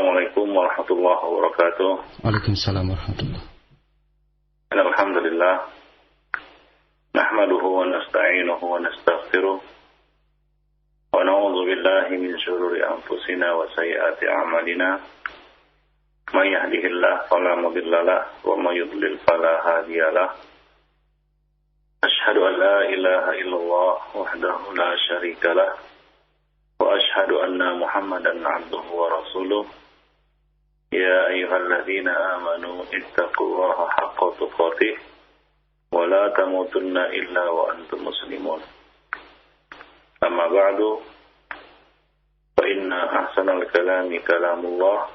Assalamualaikum warahmatullahi wabarakatuh. Waalaikumsalam warahmatullahi. Alhamdulillah. Nahmaduhu wa nasta'inuhu wa nastaghfiruh. Wa na'udzu billahi min shururi anfusina wa sayyiati a'malina. May yahdihillahu fala mudilla lahu wa may yudlil fala hadiya lahu. Asyhadu an la ilaha illallah wahdahu la syarika lahu wa asyhadu anna Muhammadan 'abduhu wa rasuluh. Ya ayyuhalladzina amanu ittaqullaha haqqa tuqatih wa la tamutunna illa wa antum muslimun. Amma ba'du, fa inna ahsanal kalami kalamullah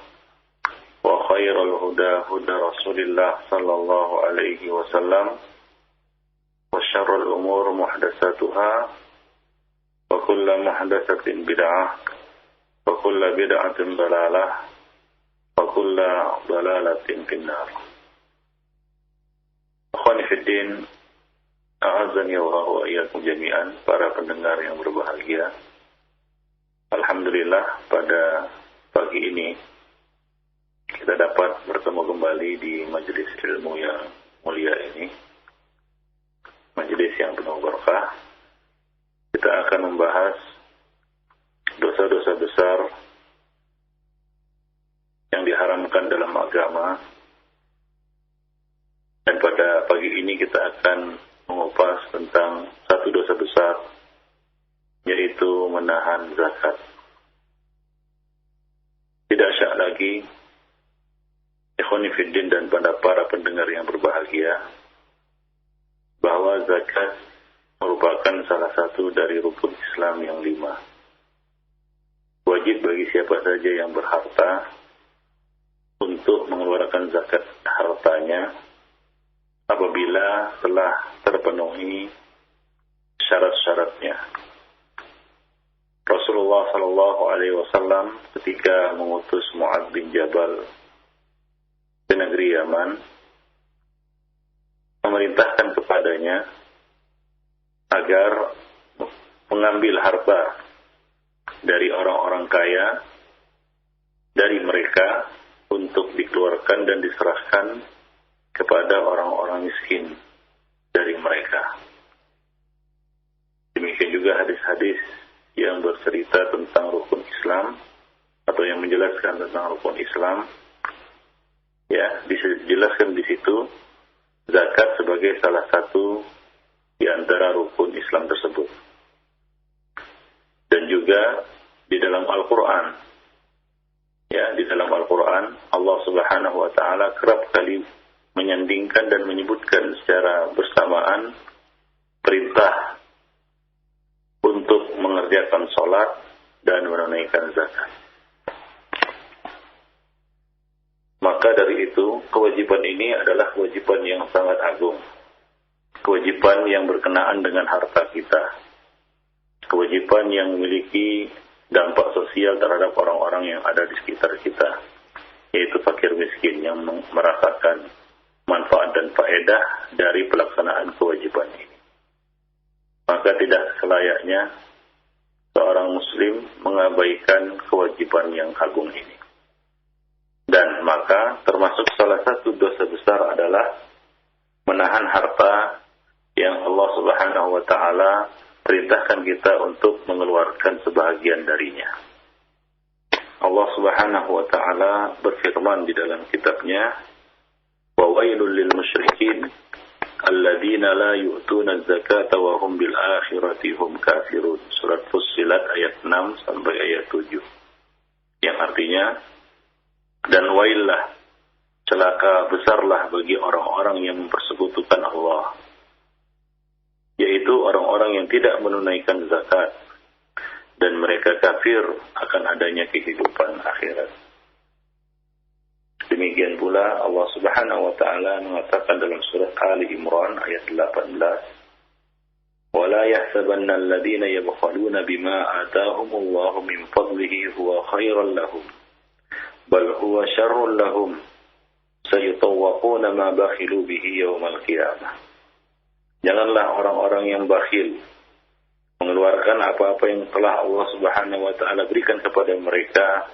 wa khairal huda huda Rasulillah sallallahu alaihi wasallam wa syarrul umur muhdatsatuha wa kullu muhdatsatin bid'ah wa kullu bid'atin dalalah wa kullu dalalatin finnar. Akhwani fid din, a'azzani Allah wa iyyakum jami'an, para pendengar yang berbahagia. Alhamdulillah, pada pagi ini kita dapat bertemu kembali di majelis ilmu yang mulia ini, majelis yang penuh berkah. Kita akan membahas dosa-dosa besar yang diharamkan dalam agama. Dan pada pagi ini kita akan mengupas tentang satu dosa besar, yaitu menahan zakat. Tidak syak lagi, ikhwani fiddin dan pada para pendengar yang berbahagia, bahwa zakat merupakan salah satu dari rukun Islam yang 5. Wajib bagi siapa saja yang berharta untuk mengeluarkan zakat hartanya apabila telah terpenuhi syarat-syaratnya. Rasulullah sallallahu alaihi wasallam ketika mengutus Mu'adz bin Jabal ke negeri Yaman, memerintahkan kepadanya agar mengambil harta dari orang-orang kaya dari mereka untuk dikeluarkan dan diserahkan kepada orang-orang miskin dari mereka. Demikian juga hadis-hadis yang bercerita tentang rukun Islam atau yang menjelaskan tentang rukun Islam, ya, dijelaskan di situ zakat sebagai salah satu di antara rukun Islam tersebut. Dan juga di dalam Al-Quran, ya, di dalam Al-Quran Allah Subhanahu wa taala kerap kali menyandingkan dan menyebutkan secara bersamaan perintah untuk mengerjakan sholat dan menunaikan zakat. Maka dari itu, kewajiban ini adalah kewajiban yang sangat agung. Kewajiban yang berkenaan dengan harta kita. Kewajiban yang memiliki dampak sosial terhadap orang-orang yang ada di sekitar kita, yaitu fakir miskin yang merasakan manfaat dan faedah dari pelaksanaan kewajiban ini. Maka tidak selayaknya seorang muslim mengabaikan kewajiban yang agung ini. Dan maka termasuk salah satu dosa besar adalah menahan harta yang Allah Subhanahu wa taala perintahkan kita untuk mengeluarkan sebahagian darinya. Allah Subhanahu wa taala berfirman di dalam kitabnya, wa wailul lil musyrikin alladzina la yu'tuna az-zakata wa hum bil akhirati hum kafirun. Surat Fussilat ayat 6 sampai ayat 7. Yang artinya, dan waillah, celaka besarlah bagi orang-orang yang mempersekutukan Allah, yaitu orang-orang yang tidak menunaikan zakat dan mereka kafir akan adanya kehidupan akhirat. Demikian pula Allah Subhanahu wa taala mengatakan dalam surat Ali Imran ayat 18, "Wa la yahsabanna alladziina yabkhaluna bima aataahumullahu min fadlihi huwa khairan lahum, bal huwa syarrun lahum, sayutawwaquna ma bakhilu bihi yaumal qiyamah." Janganlah orang-orang yang bakhil mengeluarkan apa-apa yang telah Allah Subhanahu wa taala berikan kepada mereka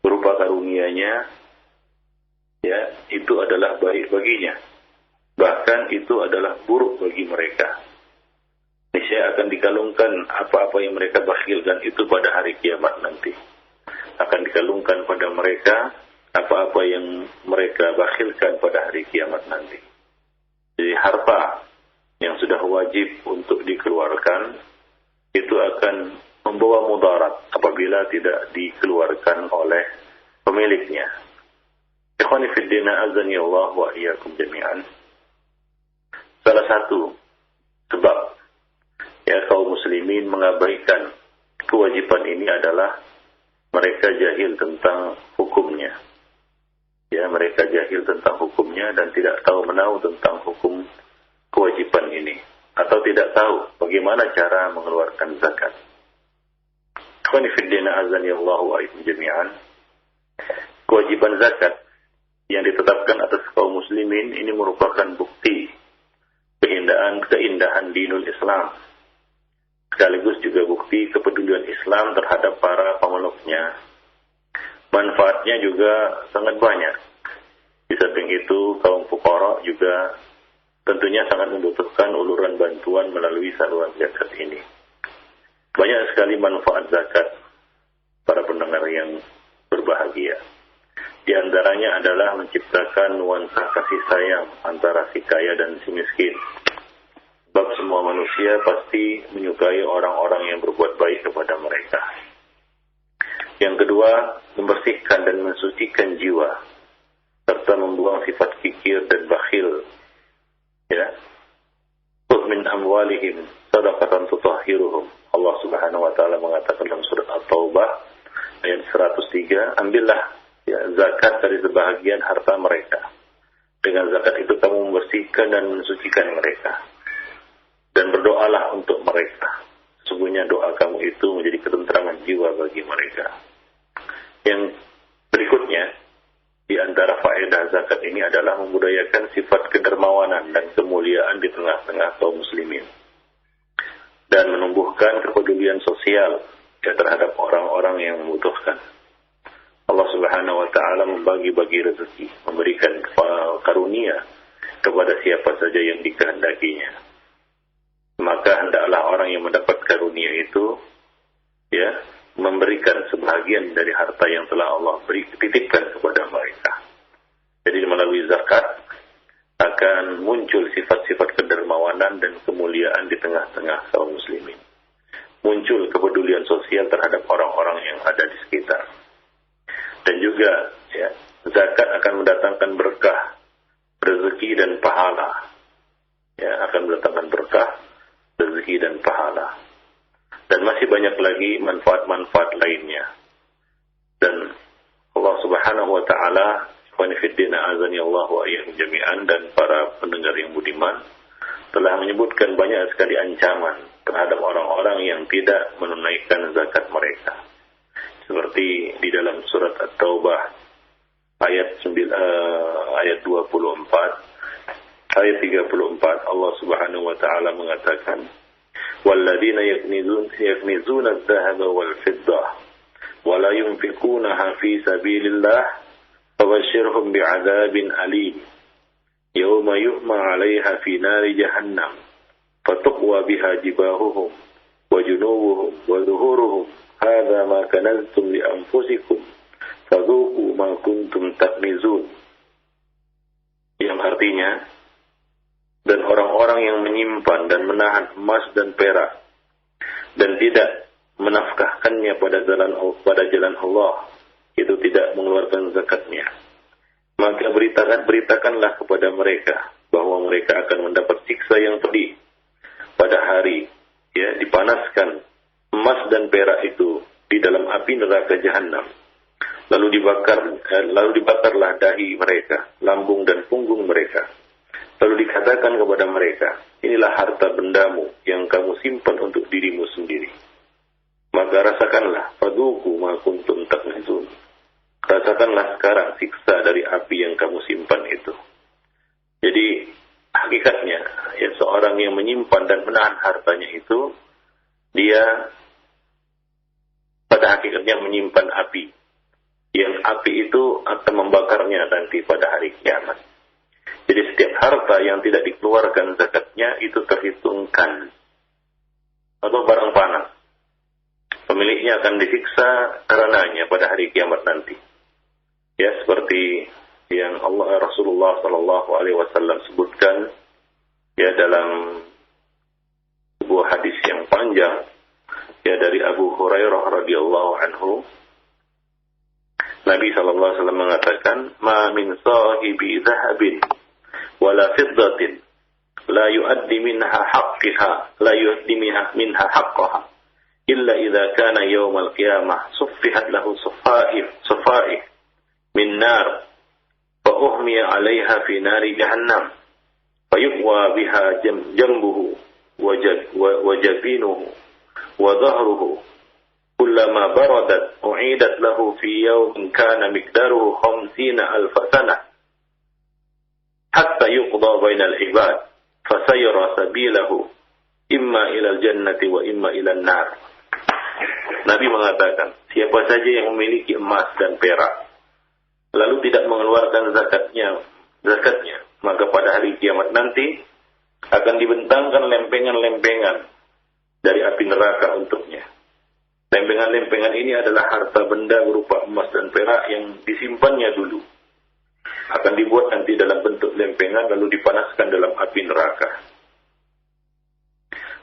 berupa karunia-Nya, ya, itu adalah baik baginya. Bahkan itu adalah buruk bagi mereka. Niscaya akan dikalungkan apa-apa yang mereka bakhilkan itu pada hari kiamat nanti. Akan dikalungkan pada mereka apa-apa yang mereka bakhilkan pada hari kiamat nanti. Jadi harta yang sudah wajib untuk dikeluarkan itu akan membawa mudarat apabila tidak dikeluarkan oleh pemiliknya. Ikhwani fid din, azani Allah wa iyyakum jami'an. Salah satu sebab ya kaum muslimin mengabaikan kewajiban ini adalah mereka jahil tentang hukumnya. Ya, mereka jahil tentang hukumnya dan tidak tahu menahu tentang hukum kewajiban ini, atau tidak tahu bagaimana cara mengeluarkan zakat. Ikhwani fid din, azani Allah wa iyyakum jami'an. Kewajiban zakat yang ditetapkan atas kaum muslimin ini merupakan bukti keindahan dinul Islam, sekaligus juga bukti kepedulian Islam terhadap para pemeluknya. Manfaatnya juga sangat banyak. Di samping itu, kaum fuqara juga tentunya sangat membutuhkan uluran bantuan melalui saluran zakat ini. Banyak sekali manfaat zakat, para pendengar yang berbahagia. Di antaranya adalah menciptakan nuansa kasih sayang antara si kaya dan si miskin. Sebab semua manusia pasti menyukai orang-orang yang berbuat baik kepada mereka. Yang kedua, membersihkan dan mensucikan jiwa, serta membuang sifat kikir dan bakhil. Ya, khudh min amwalihim shadaqatan tutahhiruhum. Allah Subhanahu wa taala mengatakan dalam surat At-Taubah ayat 103, ambillah ya, zakat dari sebahagian harta mereka. Dengan zakat itu kamu membersihkan dan mensucikan mereka. Dan berdoalah untuk mereka. Sesungguhnya doa kamu itu menjadi ketentraman jiwa bagi mereka. Yang berikutnya, di antara faedah zakat ini adalah membudayakan sifat kedermawanan dan kemuliaan di tengah-tengah kaum muslimin. Dan menumbuhkan kepedulian sosial ya, terhadap orang-orang yang membutuhkan. Allah Subhanahu wa taala membagi-bagi rezeki, memberikan karunia kepada siapa saja yang dikehendakinya. Maka hendaklah orang yang mendapat karunia itu ya memberikan sebahagian dari harta yang telah Allah titipkan kepada mereka. Jadi melalui zakat akan muncul sifat-sifat kedermawanan dan kemuliaan di tengah-tengah kaum muslimin. Muncul kepedulian sosial terhadap orang-orang yang ada di sekitar. Dan juga ya, zakat akan mendatangkan berkah, rezeki dan pahala. Ya, akan mendatangkan berkah, rezeki dan pahala. Dan masih banyak lagi manfaat-manfaat lainnya. Dan Allah Subhanahu wa taala, ikhwani fid din, azani Allah wa iyyakum jami'an, dan para pendengar yang budiman, telah menyebutkan banyak sekali ancaman terhadap orang-orang yang tidak menunaikan zakat mereka. Seperti di dalam surat At-Taubah ayat 24, ayat 34, Allah Subhanahu wa taala mengatakan, "Walladzina yaknizuna adh-dhahaba wal-fiddah wa la yunfiqunaha fi sabilillah fabashshirhum bi'adzabin alim yawma yuhma 'alaiha fi nari jahannam fatuqwa biha jibahuhum wa junubuhum wa dhuhuruhum hadza ma kanaztum li anfusikum fadhuqu ma kuntum taknizun." Yang artinya, dan orang-orang yang menyimpan dan menahan emas dan perak dan tidak menafkahkannya pada jalan Allah, itu tidak mengeluarkan zakatnya, maka beritakanlah kepada mereka bahwa mereka akan mendapat siksa yang pedih pada hari ya dipanaskan emas dan perak itu di dalam api neraka jahanam, lalu dibakarlah dahi mereka, lambung dan punggung mereka. Lalu dikatakan kepada mereka, inilah harta bendamu yang kamu simpan untuk dirimu sendiri. Maka rasakanlah, fadhuqu ma kuntum taknizun. Rasakanlah sekarang siksa dari api yang kamu simpan itu. Jadi hakikatnya, ya, seorang yang menyimpan dan menahan hartanya itu, dia pada hakikatnya menyimpan api yang api itu akan membakarnya nanti pada hari kiamat. Jadi setiap harta yang tidak dikeluarkan zakatnya itu terhitungkan atau barang panas. Pemiliknya akan disiksa karenanya pada hari kiamat nanti. Ya, seperti yang Rasulullah Shallallahu Alaihi Wasallam sebutkan ya dalam sebuah hadis yang panjang ya dari Abu Hurairah radhiyallahu anhu. Nabi Shallallahu Alaihi Wasallam mengatakan, "Ma min sahibi dhahabin wala fiddatin la yuaddi minha haqqaha minha haqqaha illa idza kana yawmal qiyamah suffihat lahu sufa'ih min nar fa uhmiya 'alaiha fi nari jahannam fa yuqwa biha jambuhu wa jabinuhu wa dhahruhu kullama baradat u'idat lahu fi yawmin kana miqdaruhu 50,000 sanah hatta yuqda bainal ibad fasayara sabilahu imma ilal jannati wa imma ilal nar." Nabi mengatakan, siapa saja yang memiliki emas dan perak lalu tidak mengeluarkan zakatnya, maka pada hari kiamat nanti akan dibentangkan lempengan-lempengan dari api neraka untuknya. Lempengan-lempengan ini adalah harta benda berupa emas dan perak yang disimpannya dulu. Akan dibuat nanti dalam bentuk lempengan lalu dipanaskan dalam api neraka.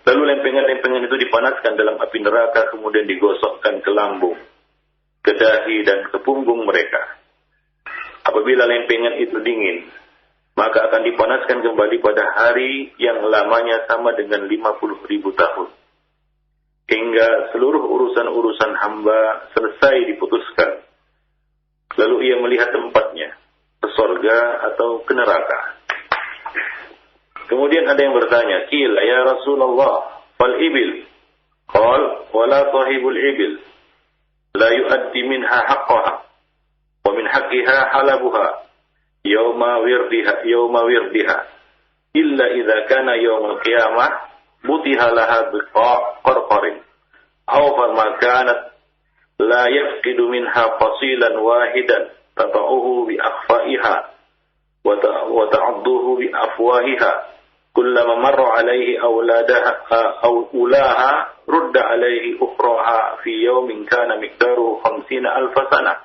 Lalu lempengan-lempengan itu dipanaskan dalam api neraka, kemudian digosokkan ke lambung, ke dahi dan ke punggung mereka. Apabila lempengan itu dingin, maka akan dipanaskan kembali pada hari yang lamanya sama dengan 50,000 tahun. Hingga seluruh urusan-urusan hamba selesai diputuskan. Lalu ia melihat tempatnya, ke surga atau ke neraka. Kemudian ada yang bertanya, "Qila ya Rasulullah, fal ibil?" Qal, "Wala sahibul ibil la yuaddi minha haqqaha wa min haqqiha halabuha yawma wirdiha illa idza kana yawmul qiyamah butiha laha biqarqarin aw ma kanat la yafqidu minha fasilan wahidan tata'uhu bi akhfaiha wa ta'adduhu bi afwahiha kullama marra alaihi awladaha aw ulaha rudda alaihi ukhraha fi yawmin kana miqdaruhu 50,000 sanah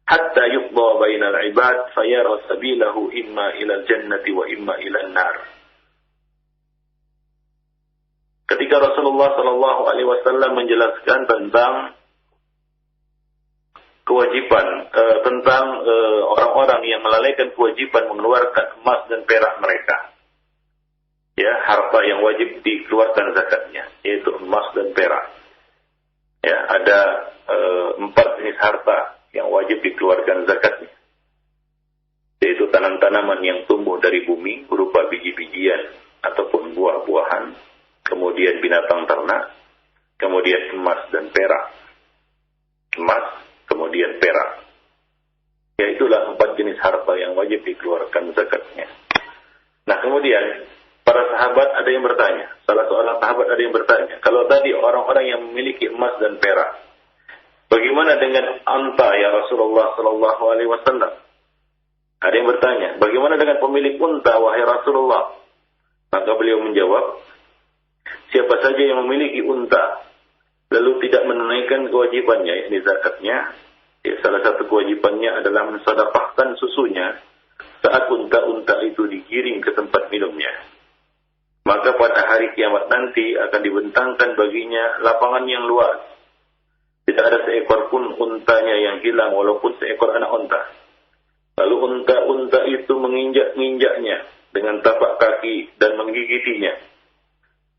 hatta yuqda bainal ibad fayara sabilahu imma ilal jannati wa imma ilan nar." Ketika Rasulullah Shallallahu Alaihi Wasallam menjelaskan tentang kewajiban tentang orang-orang yang melalaikan kewajiban mengeluarkan emas dan perak mereka, ya, harta yang wajib dikeluarkan zakatnya, yaitu emas dan perak. Ya, ada 4 jenis harta yang wajib dikeluarkan zakatnya, yaitu tanam-tanaman yang tumbuh dari bumi berupa biji-bijian ataupun buah-buahan, kemudian binatang ternak, kemudian emas dan perak. Emas, kemudian perak. Ya, itulah 4 jenis harta yang wajib dikeluarkan zakatnya. Nah, kemudian para sahabat ada yang bertanya, salah seorang sahabat ada yang bertanya, kalau tadi orang-orang yang memiliki emas dan perak, bagaimana dengan unta ya Rasulullah Sallallahu Alaihi Wasallam? Ada yang bertanya, bagaimana dengan pemilik unta wahai Rasulullah? Maka beliau menjawab, siapa saja yang memiliki unta lalu tidak menunaikan kewajibannya, yakni zakatnya, ya, salah satu kewajibannya adalah mensedekahkan susunya saat unta-unta itu digiring ke tempat minumnya. Maka pada hari kiamat nanti akan dibentangkan baginya lapangan yang luas. Tidak ada seekor pun untanya yang hilang walaupun seekor anak unta. Lalu unta-unta itu menginjak-injaknya dengan tapak kaki dan menggigitinya.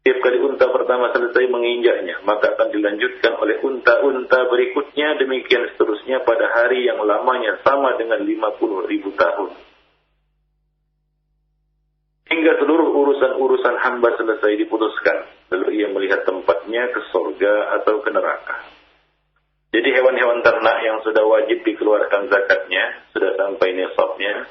Setiap kali unta pertama selesai menginjaknya, maka akan dilanjutkan oleh unta-unta berikutnya, demikian seterusnya pada hari yang lamanya sama dengan 50,000 tahun. Hingga seluruh urusan-urusan hamba selesai diputuskan. Lalu ia melihat tempatnya ke surga atau ke neraka. Jadi hewan-hewan ternak yang sudah wajib dikeluarkan zakatnya, sudah sampai nisabnya,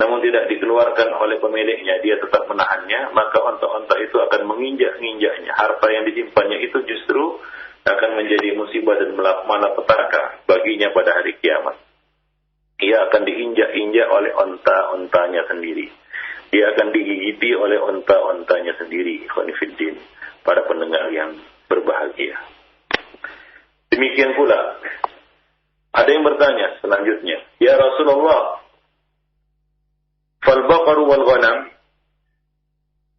namun tidak dikeluarkan oleh pemiliknya, dia tetap menahannya, maka onta-onta itu akan menginjak-injaknya. Harta yang disimpannya itu justru akan menjadi musibah dan malapetaka baginya pada hari kiamat. Dia akan diinjak-injak oleh onta-ontanya sendiri. Dia akan digigiti oleh onta-ontanya sendiri. Ikhwanifiddin, para pendengar yang berbahagia. Demikian pula, ada yang bertanya selanjutnya, ya Rasulullah, fal baqaru wal ghanam,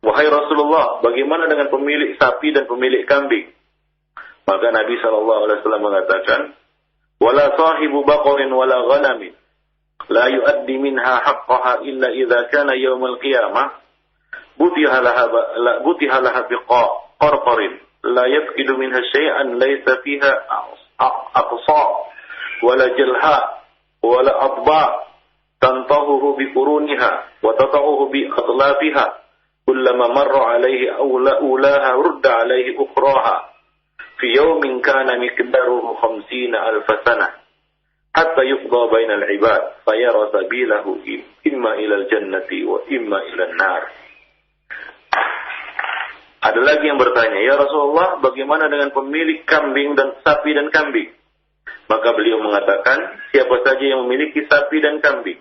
wahai Rasulullah, bagaimana dengan pemilik sapi dan pemilik kambing? Maka Nabi SAW mengatakan, wala sahibu baqarin wala ghanamin la yuaddi minha haqqaha illa idza kana yawmal qiyamah butiha laha biqarqarin la yafqidu minha syai'an laysa fiha aqsa wala jalha wala adba tantahuhu bi quruniha wa tata'uhu bi adlafiha kullama marra alayhi ulaha rudda alayhi ukhraha fi yawmin kana miqdaruhu 50,000 sanah hatta yuqda bainal ibad fayara sabilahu imma ilal jannati wa imma ilal nar. Ada lagi yang bertanya, ya Rasulullah, bagaimana dengan pemilik kambing dan sapi dan kambing? Maka beliau mengatakan, siapa saja yang memiliki sapi dan kambing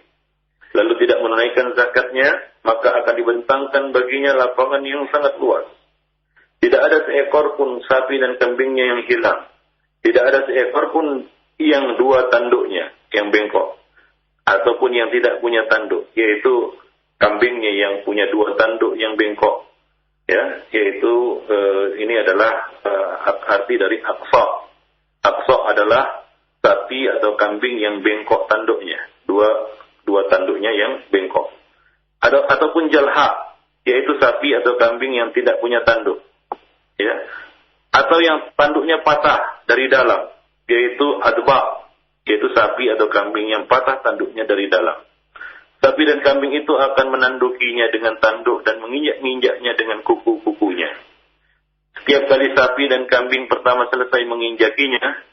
lalu tidak menunaikan zakatnya, maka akan dibentangkan baginya lapangan yang sangat luas. Tidak ada seekor pun sapi dan kambingnya yang hilang. Tidak ada seekor pun yang dua tanduknya yang bengkok, ataupun yang tidak punya tanduk, yaitu kambingnya yang punya dua tanduk yang bengkok. Ya, yaitu ini adalah arti dari aqsa. Aqsa adalah sapi atau kambing yang bengkok tanduknya, dua tanduknya yang bengkok. Ataupun jalha, yaitu sapi atau kambing yang tidak punya tanduk. Ya. Atau yang tanduknya patah dari dalam, yaitu adba, yaitu sapi atau kambing yang patah tanduknya dari dalam. Sapi dan kambing itu akan menandukinya dengan tanduk dan menginjak-injaknya dengan kuku-kukunya. Setiap kali sapi dan kambing pertama selesai menginjakinya,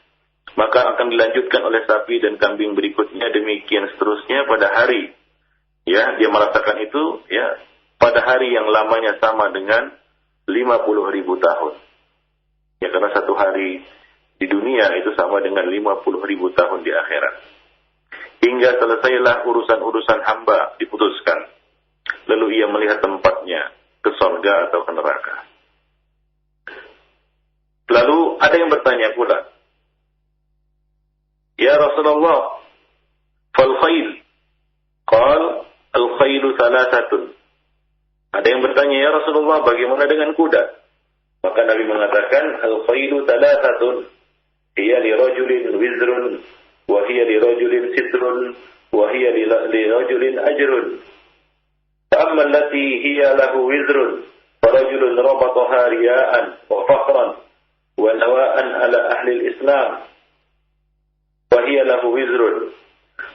maka akan dilanjutkan oleh sapi dan kambing berikutnya, demikian seterusnya pada hari. Ya, dia merasakan itu ya pada hari yang lamanya sama dengan 50.000 tahun. Ya, karena satu hari di dunia itu sama dengan 50.000 tahun di akhirat. Hingga selesailah urusan-urusan hamba diputuskan. Lalu ia melihat tempatnya, ke surga atau ke neraka. Lalu ada yang bertanya pula, ya Rasulullah, fal khayl? Qal al khaylu thalathatun. Ada yang bertanya, ya Rasulullah, bagaimana dengan kuda? Maka Nabi mengatakan, al khaylu thalathatun. Hiya li rajulin wizrun, wa hiya li rajulin sitrun, wa hiya li rajulin ajrun. Amma allati hiya lahu wizrun, fa rajulun rabataha riya'an wa fakhran wa nawa'an ala ahli al-islam, wa hiya lahu wizrun.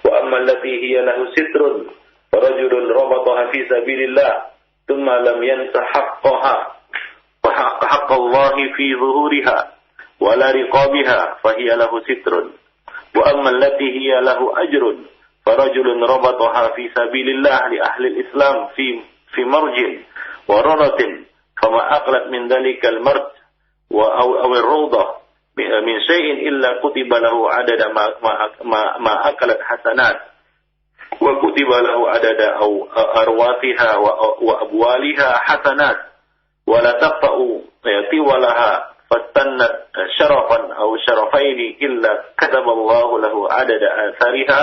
Wa amma allati hiya lahu sitrun, fa rajulun rabataha fi sabilillah ثم لم ينس حقها وحق الله في ظهورها ولا رقابها فهي له ستر وأما التي هي له أجر فرجل ربطها في سبيل الله لأهل الإسلام في مرج وررة فما أقلت من ذلك المرج أو الروضة من شيء إلا كتب له عدد ما أكلت حسنات وكتب له عدد أو أرواثها وأبوالها حسنات ولا تقطع طولها فاستنت شرفا أو شرفين إلا كتب الله له عدد آثارها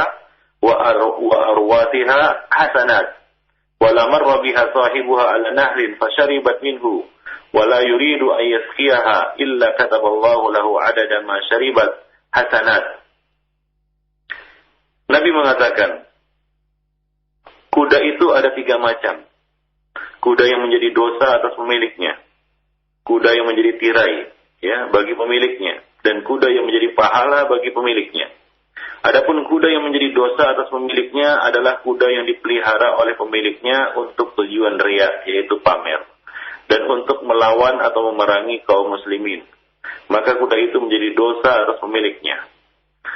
وأرواثها حسنات ولا مر بها صاحبها على نهر فشربت منه ولا يريد أن يسقيها إلا كتب الله له عدد ما شربت حسنات. Nabi mengatakan, kuda itu ada 3 macam. Kuda yang menjadi dosa atas pemiliknya, kuda yang menjadi tirai ya bagi pemiliknya, dan kuda yang menjadi pahala bagi pemiliknya. Adapun kuda yang menjadi dosa atas pemiliknya adalah kuda yang dipelihara oleh pemiliknya untuk tujuan riya, yaitu pamer, dan untuk melawan atau memerangi kaum muslimin. Maka kuda itu menjadi dosa atas pemiliknya.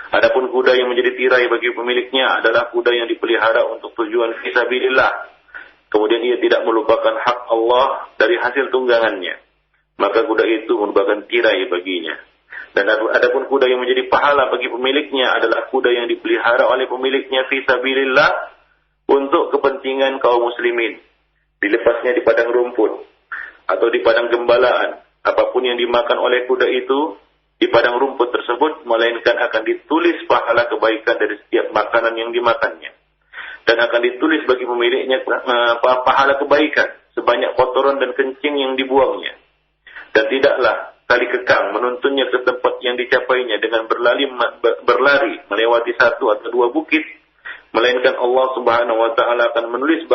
Adapun kuda yang menjadi tirai bagi pemiliknya adalah kuda yang dipelihara untuk tujuan fisabilillah. Kemudian ia tidak melupakan hak Allah dari hasil tunggangannya. Maka kuda itu merupakan tirai baginya. Dan adapun kuda yang menjadi pahala bagi pemiliknya adalah kuda yang dipelihara oleh pemiliknya fi sabilillah untuk kepentingan kaum muslimin. Dilepasnya di padang rumput atau di padang gembalaan, apapun yang dimakan oleh kuda itu di padang rumput tersebut, melainkan akan ditulis pahala kebaikan dari setiap makanan yang dimakannya. Dan akan ditulis bagi pemiliknya pahala kebaikan sebanyak kotoran dan kencing yang dibuangnya. Dan tidaklah tali kekang menuntunnya ke tempat yang dicapainya dengan berlari melewati satu atau dua bukit, melainkan Allah Subhanahu wa taala akan menulis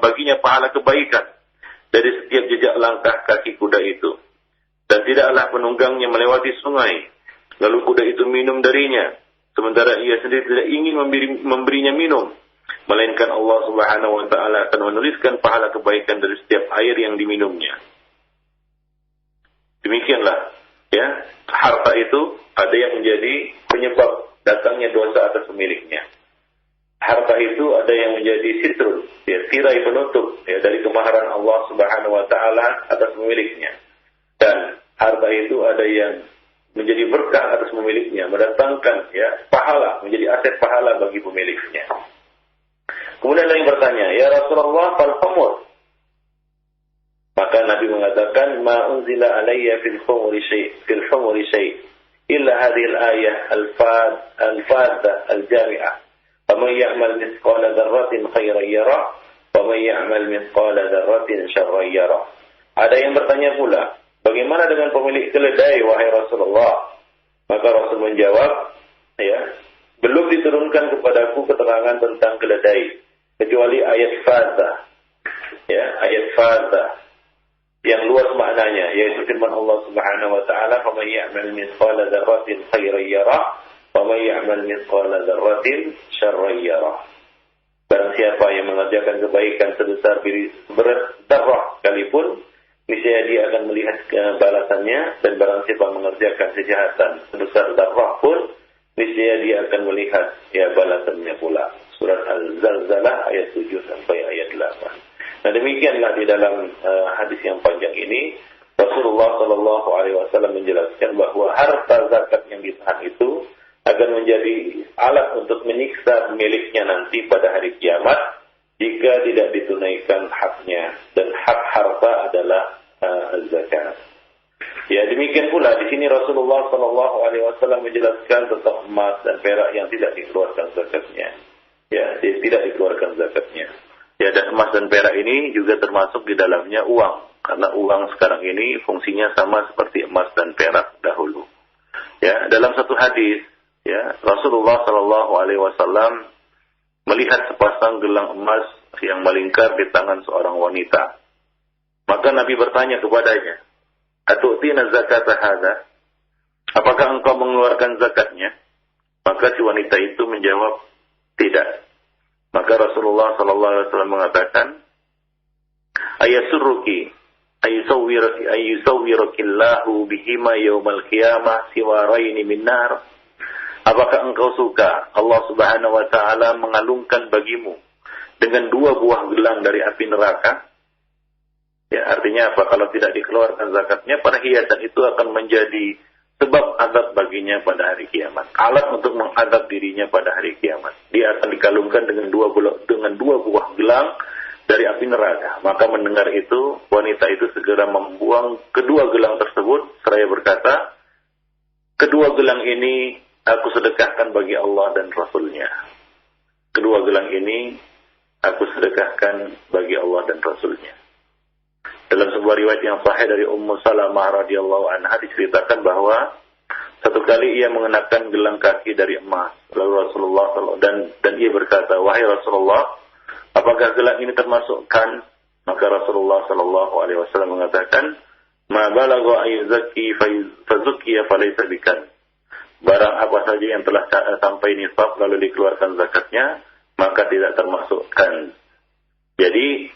baginya pahala kebaikan dari setiap jejak langkah kaki kuda itu. Dan tidaklah penunggangnya melewati sungai, lalu kuda itu minum darinya, sementara ia sendiri tidak ingin memberinya minum, melainkan Allah Subhanahu wa taala akan menuliskan pahala kebaikan dari setiap air yang diminumnya. Demikianlah, ya, harta itu ada yang menjadi penyebab datangnya dosa atas pemiliknya. Harta itu ada yang menjadi sitrun, ya, tirai penutup, ya, dari kemaharan Allah Subhanahu wa taala atas pemiliknya. Dan harta itu ada yang menjadi berkah atas pemiliknya, mendatangkan, ya, pahala, menjadi aset pahala bagi pemiliknya. Kemudian ada yang bertanya, ya Rasulullah, fal khamr? Maka Nabi mengatakan, ma unzila alayya fil khumri syai' illa hadhihi al-ayah al-fadha al-jami'ah. Faman ya'mal mithqala dzarratin khairan yarah, faman ya'mal mithqala dzarratin syarran yarah. Ada yang bertanya pula, bagaimana dengan pemilik keledai wahai Rasulullah? Maka Rasul menjawab, ya, belum diturunkan kepadaku keterangan tentang keledai kecuali ayat fadha. Ya, ayat fadha yang luas maknanya, yaitu firman Allah Subhanahu wa taala, "Faman ya'mal mithqala dzarratin khairan yarah, faman ya'mal mithqala dzarratin syarran yarah." Barang siapa yang mengerjakan kebaikan sebesar berat darah sekalipun, niscaya dia akan melihat balasannya, dan barang siapa mengerjakan kejahatan sebesar darah pun, niscaya dia akan melihat, ya, balasannya pula. Surat Al-Zalzalah ayat 7 sampai ayat 8. Nah, demikianlah di dalam hadis yang panjang ini Rasulullah Shallallahu Alaihi Wasallam menjelaskan bahwa harta zakat yang ditahan itu akan menjadi alat untuk menyiksa pemiliknya nanti pada hari kiamat jika tidak ditunaikan haknya, dan hak harta adalah zakat. Ya, demikian pula di sini Rasulullah Shallallahu Alaihi Wasallam menjelaskan tentang emas dan perak yang tidak dikeluarkan zakatnya. Ya, tidak dikeluarkan zakatnya. Ya, dan emas dan perak ini juga termasuk di dalamnya uang, karena uang sekarang ini fungsinya sama seperti emas dan perak dahulu. Ya, dalam satu hadis, ya, Rasulullah Shallallahu Alaihi Wasallam melihat sepasang gelang emas yang melingkar di tangan seorang wanita. Maka Nabi bertanya kepadanya, "Atu'tina zakata hadza?" Apakah engkau mengeluarkan zakatnya? Maka si wanita itu menjawab, "Tidak." Maka Rasulullah sallallahu alaihi wasallam mengatakan, "Ayasurruki ayyusawwirukillahu bihima yaumal qiyamah siwaraini min nar?" Apakah engkau suka Allah Subhanahu wa taala mengalungkan bagimu dengan dua buah gelang dari api neraka? Ya, artinya apa? Kalau tidak dikeluarkan zakatnya, perhiasan itu akan menjadi sebab azab baginya pada hari kiamat. Alat untuk mengadab dirinya pada hari kiamat. Dia akan dikalungkan dengan dua buah gelang dari api neraka. Maka mendengar itu, wanita itu segera membuang kedua gelang tersebut seraya berkata, "Kedua gelang ini aku sedekahkan bagi Allah dan Rasul-Nya. Kedua gelang ini aku sedekahkan bagi Allah dan Rasul-Nya." Dalam sebuah riwayat yang sahih dari Ummu Salamah radhiyallahu anha diceritakan bahwa satu kali ia mengenakan gelang kaki dari emas. Lalu Rasulullah dan ia berkata, "Wahai Rasulullah, apakah gelang ini termasuk kan?" Maka Rasulullah sallallahu alaihi wasallam mengatakan, "Ma balagha ayyuzaki fazukkiya falaysa bikan." Barang apa saja yang telah sampai nisab lalu dikeluarkan zakatnya, maka tidak termasuk kan. Jadi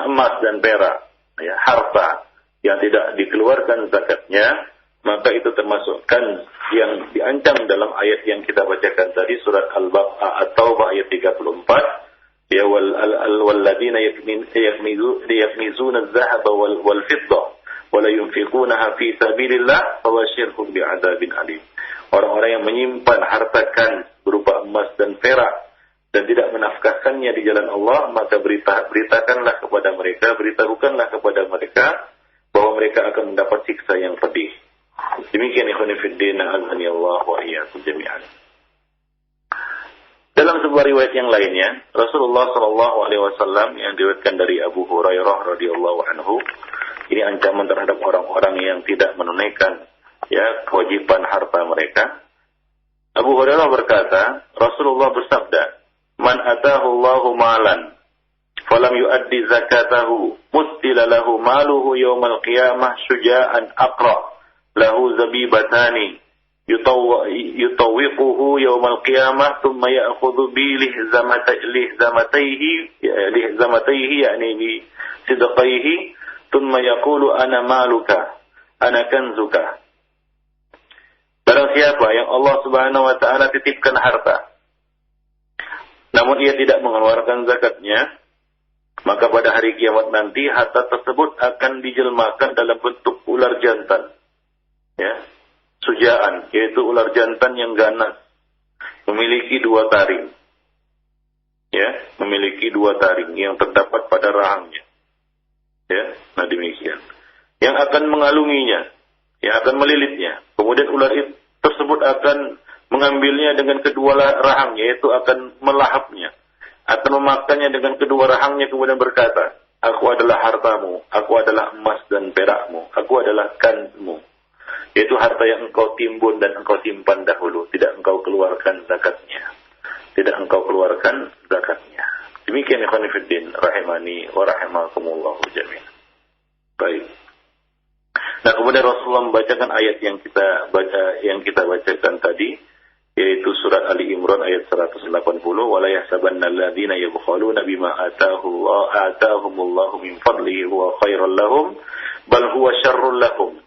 emas dan perak, ya, harta yang tidak dikeluarkan zakatnya, maka itu termasuk kan yang diancam dalam ayat yang kita bacakan tadi, surat Al-Baqarah atau ayat 34, ya, walladzina yakmizuna adh-dhahaba wal fiddah wa la yunfiqunaha fi sabilillah fabashshirhum bi'adzabin alim. Orang-orang yang menyimpan harta kan berupa emas dan perak dan tidak menafkahkannya di jalan Allah, maka beritakanlah kepada mereka, beritahukanlah kepada mereka bahwa mereka akan mendapat siksa yang pedih. Demikian ikhwan fillah, azani Allah wa iyyakum jami'an. Dalam sebuah riwayat yang lainnya, Rasulullah SAW yang diriwayatkan dari Abu Hurairah radhiyallahu anhu, ini ancaman terhadap orang-orang yang tidak menunaikan kewajiban harta mereka. Abu Hurairah berkata, Rasulullah bersabda, "Man atahu Allahu malan falam yuaddi zakatahu, mustila lahu maluhu yawmal qiyamah syuja'an aqra lahu zabibatani yutawwiquhu yawmal qiyamah thumma ya'khudhu bi lihzamatayhi yani bi sidqaihi thumma yaqulu ana maluka ana kanzuka." Barang siapa yang Allah Subhanahu wa taala titipkan harta, namun ia tidak mengeluarkan zakatnya, maka pada hari kiamat nanti harta tersebut akan dijelmakan dalam bentuk ular jantan. Sujaan, yaitu ular jantan yang ganas, memiliki 2 taring. Memiliki 2 taring yang terdapat pada rahangnya. Nah demikian. Yang akan mengalunginya, yang akan melilitnya. Kemudian ular tersebut akan mengambilnya dengan kedua rahangnya, yaitu akan melahapnya, akan memakannya dengan kedua rahangnya, kemudian berkata, "Aku adalah hartamu, aku adalah emas dan perakmu, aku adalah kanzmu." Yaitu harta yang engkau timbun dan engkau simpan dahulu, tidak engkau keluarkan zakatnya. Tidak engkau keluarkan zakatnya. Demikian ikhwan fillah rahimani wa rahimakumullah jami'an. Baik. Nah, kemudian Rasulullah membacakan ayat yang kita bacakan tadi, yaitu surat Ali Imran ayat 180, "Wala yahsabanna alladziina yabkhaluna bima ataahumullahu min fadlihi huwa khairal lahum, bal huwa syarrul lahum.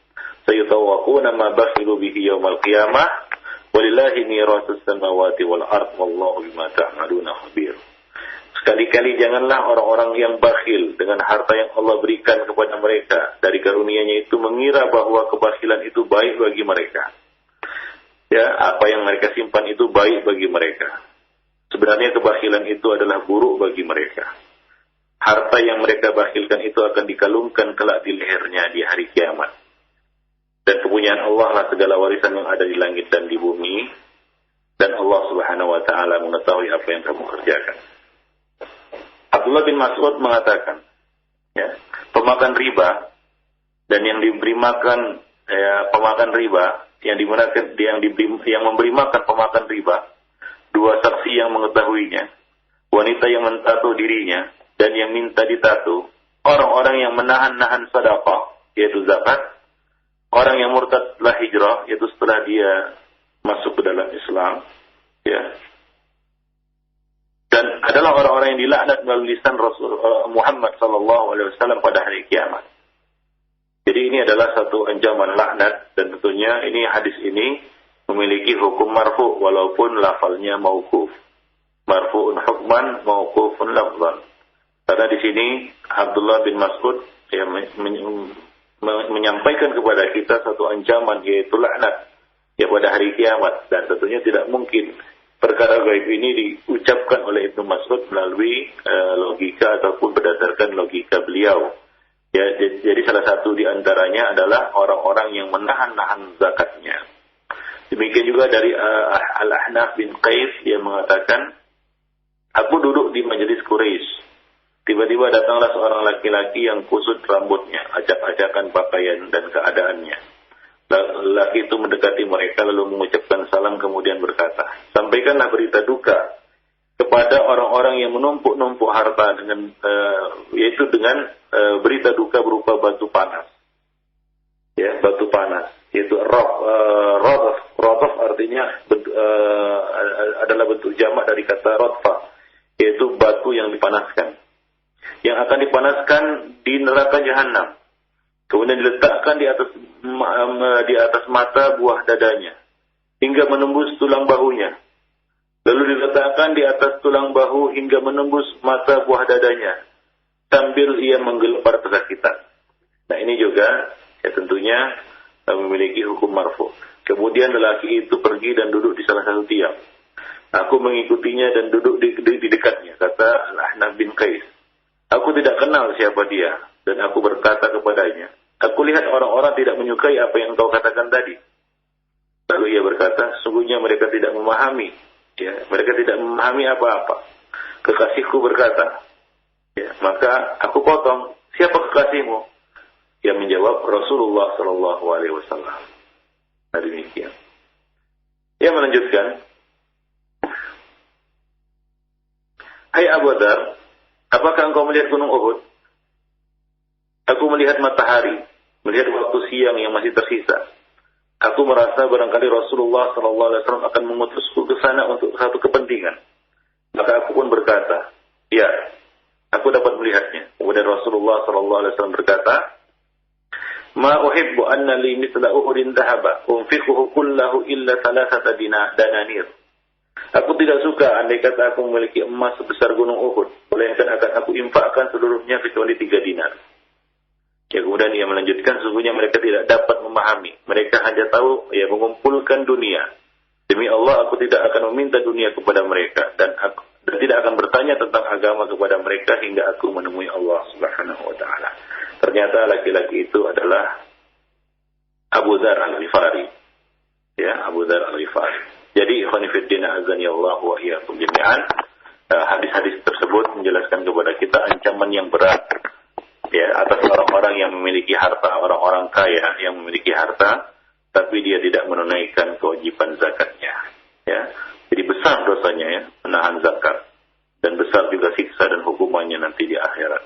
Sayutawaquna ma bakhilu bihi yawmal qiyamah, walillahi mirasus samawati wal ard, wallahu bima ta'maluna khabir." Sekali-kali janganlah orang-orang yang bakhil dengan harta yang Allah berikan kepada mereka dari karunia-Nya itu mengira bahwa kebakhilan itu baik bagi mereka. Apa yang mereka simpan itu baik bagi mereka. Sebenarnya kebakhilan itu adalah buruk bagi mereka. Harta yang mereka bakhilkan itu akan dikalungkan kelak di lehernya di hari kiamat. Dan kepunyaan Allah lah segala warisan yang ada di langit dan di bumi. Dan Allah Subhanahu wa ta'ala mengetahui apa yang kamu kerjakan. Abdullah bin Mas'ud mengatakan, pemakan riba dan yang diberi makan pemakan riba, yang memberi makan pemakan riba, 2 saksi yang mengetahuinya, wanita yang mentato dirinya dan yang minta ditato, orang-orang yang menahan-nahan sedekah yaitu zakat, orang yang murtad setelah hijrah, yaitu setelah dia masuk ke dalam Islam, dan adalah orang-orang yang dilaknat melalui lisan Rasul Muhammad SAW pada hari kiamat. Jadi ini adalah satu ancaman laknat, dan tentunya ini hadis ini memiliki hukum marfu walaupun lafalnya mauquf. Marfu'un hukman, mauqufun lafzan. Karena di sini Abdullah bin Mas'ud menyampaikan kepada kita satu ancaman, yaitu laknat pada hari kiamat, dan tentunya tidak mungkin perkara gaib ini diucapkan oleh Ibnu Mas'ud melalui logika ataupun berdasarkan logika beliau. Jadi salah satu di antaranya adalah orang-orang yang menahan-nahan zakatnya. Demikian juga dari Al-Ahnaf bin Qais yang mengatakan, "Aku duduk di majelis Quraisy. Tiba-tiba datanglah seorang laki-laki yang kusut rambutnya, acak-acakan pakaian dan keadaannya. Laki itu mendekati mereka lalu mengucapkan salam kemudian berkata, 'Sampaikanlah berita duka kepada orang-orang yang menumpuk-numpuk harta dengan yaitu dengan berita duka berupa batu panas.'" Batu panas, yaitu rotof artinya adalah bentuk jamak dari kata rotfa, yaitu batu yang dipanaskan, yang akan dipanaskan di neraka jahanam. Kemudian diletakkan di atas mata buah dadanya hingga menembus tulang bahunya. Lalu diletakkan di atas tulang bahu hingga menembus mata buah dadanya sambil ia menggelepar kesakitan. Nah, ini juga Ya, tentunya memiliki hukum marfu. Kemudian lelaki itu pergi dan duduk di salah satu tiang. Aku mengikutinya dan duduk di dekatnya, kata Al-Ahnaf bin Qais. Aku tidak kenal siapa dia, dan aku berkata kepadanya, aku lihat orang-orang tidak menyukai apa yang engkau katakan tadi. Lalu ia berkata, sesungguhnya mereka tidak memahami. Ya, mereka tidak memahami apa-apa. Kekasihku berkata, ya, maka aku potong, siapa kekasihmu? Ia menjawab, Rasulullah Sallallahu Alaihi Wasallam. Nah, demikian. Ia melanjutkan, hai Abu Dzar, apakah engkau melihat gunung Uhud? Aku melihat matahari, melihat waktu siang yang masih tersisa. Aku merasa barangkali Rasulullah Sallallahu Alaihi Wasallam akan mengutusku ke sana untuk satu kepentingan. Maka aku pun berkata, ya, aku dapat melihatnya. Kemudian Rasulullah Sallallahu Alaihi Wasallam berkata, ma uhibbu anna li mithla uhudin dhahaba unfiquhu kullahu illa thalathata dananir. Aku tidak suka andai kata aku memiliki emas sebesar gunung Uhud, melainkan akan aku infakkan seluruhnya kecuali 3 dinar. Ya, kemudian ia melanjutkan, sesungguhnya mereka tidak dapat memahami. Mereka hanya tahu ya mengumpulkan dunia. Demi Allah, aku tidak akan meminta dunia kepada mereka dan tidak akan bertanya tentang agama kepada mereka hingga aku menemui Allah Subhanahu wa taala. Ternyata laki-laki itu adalah Abu Dzar Al-Ghifari. Ya, Abu Dzar Al-Ghifari. Jadi, ikhwani fiddin azani Allah wa iyyakum jami'an. Hadis-hadis tersebut menjelaskan kepada kita ancaman yang berat ya atas orang-orang yang memiliki harta, orang-orang kaya yang memiliki harta tapi dia tidak menunaikan kewajiban zakatnya. Ya. Jadi besar dosanya ya, menahan zakat, dan besar juga siksa dan hukumannya nanti di akhirat.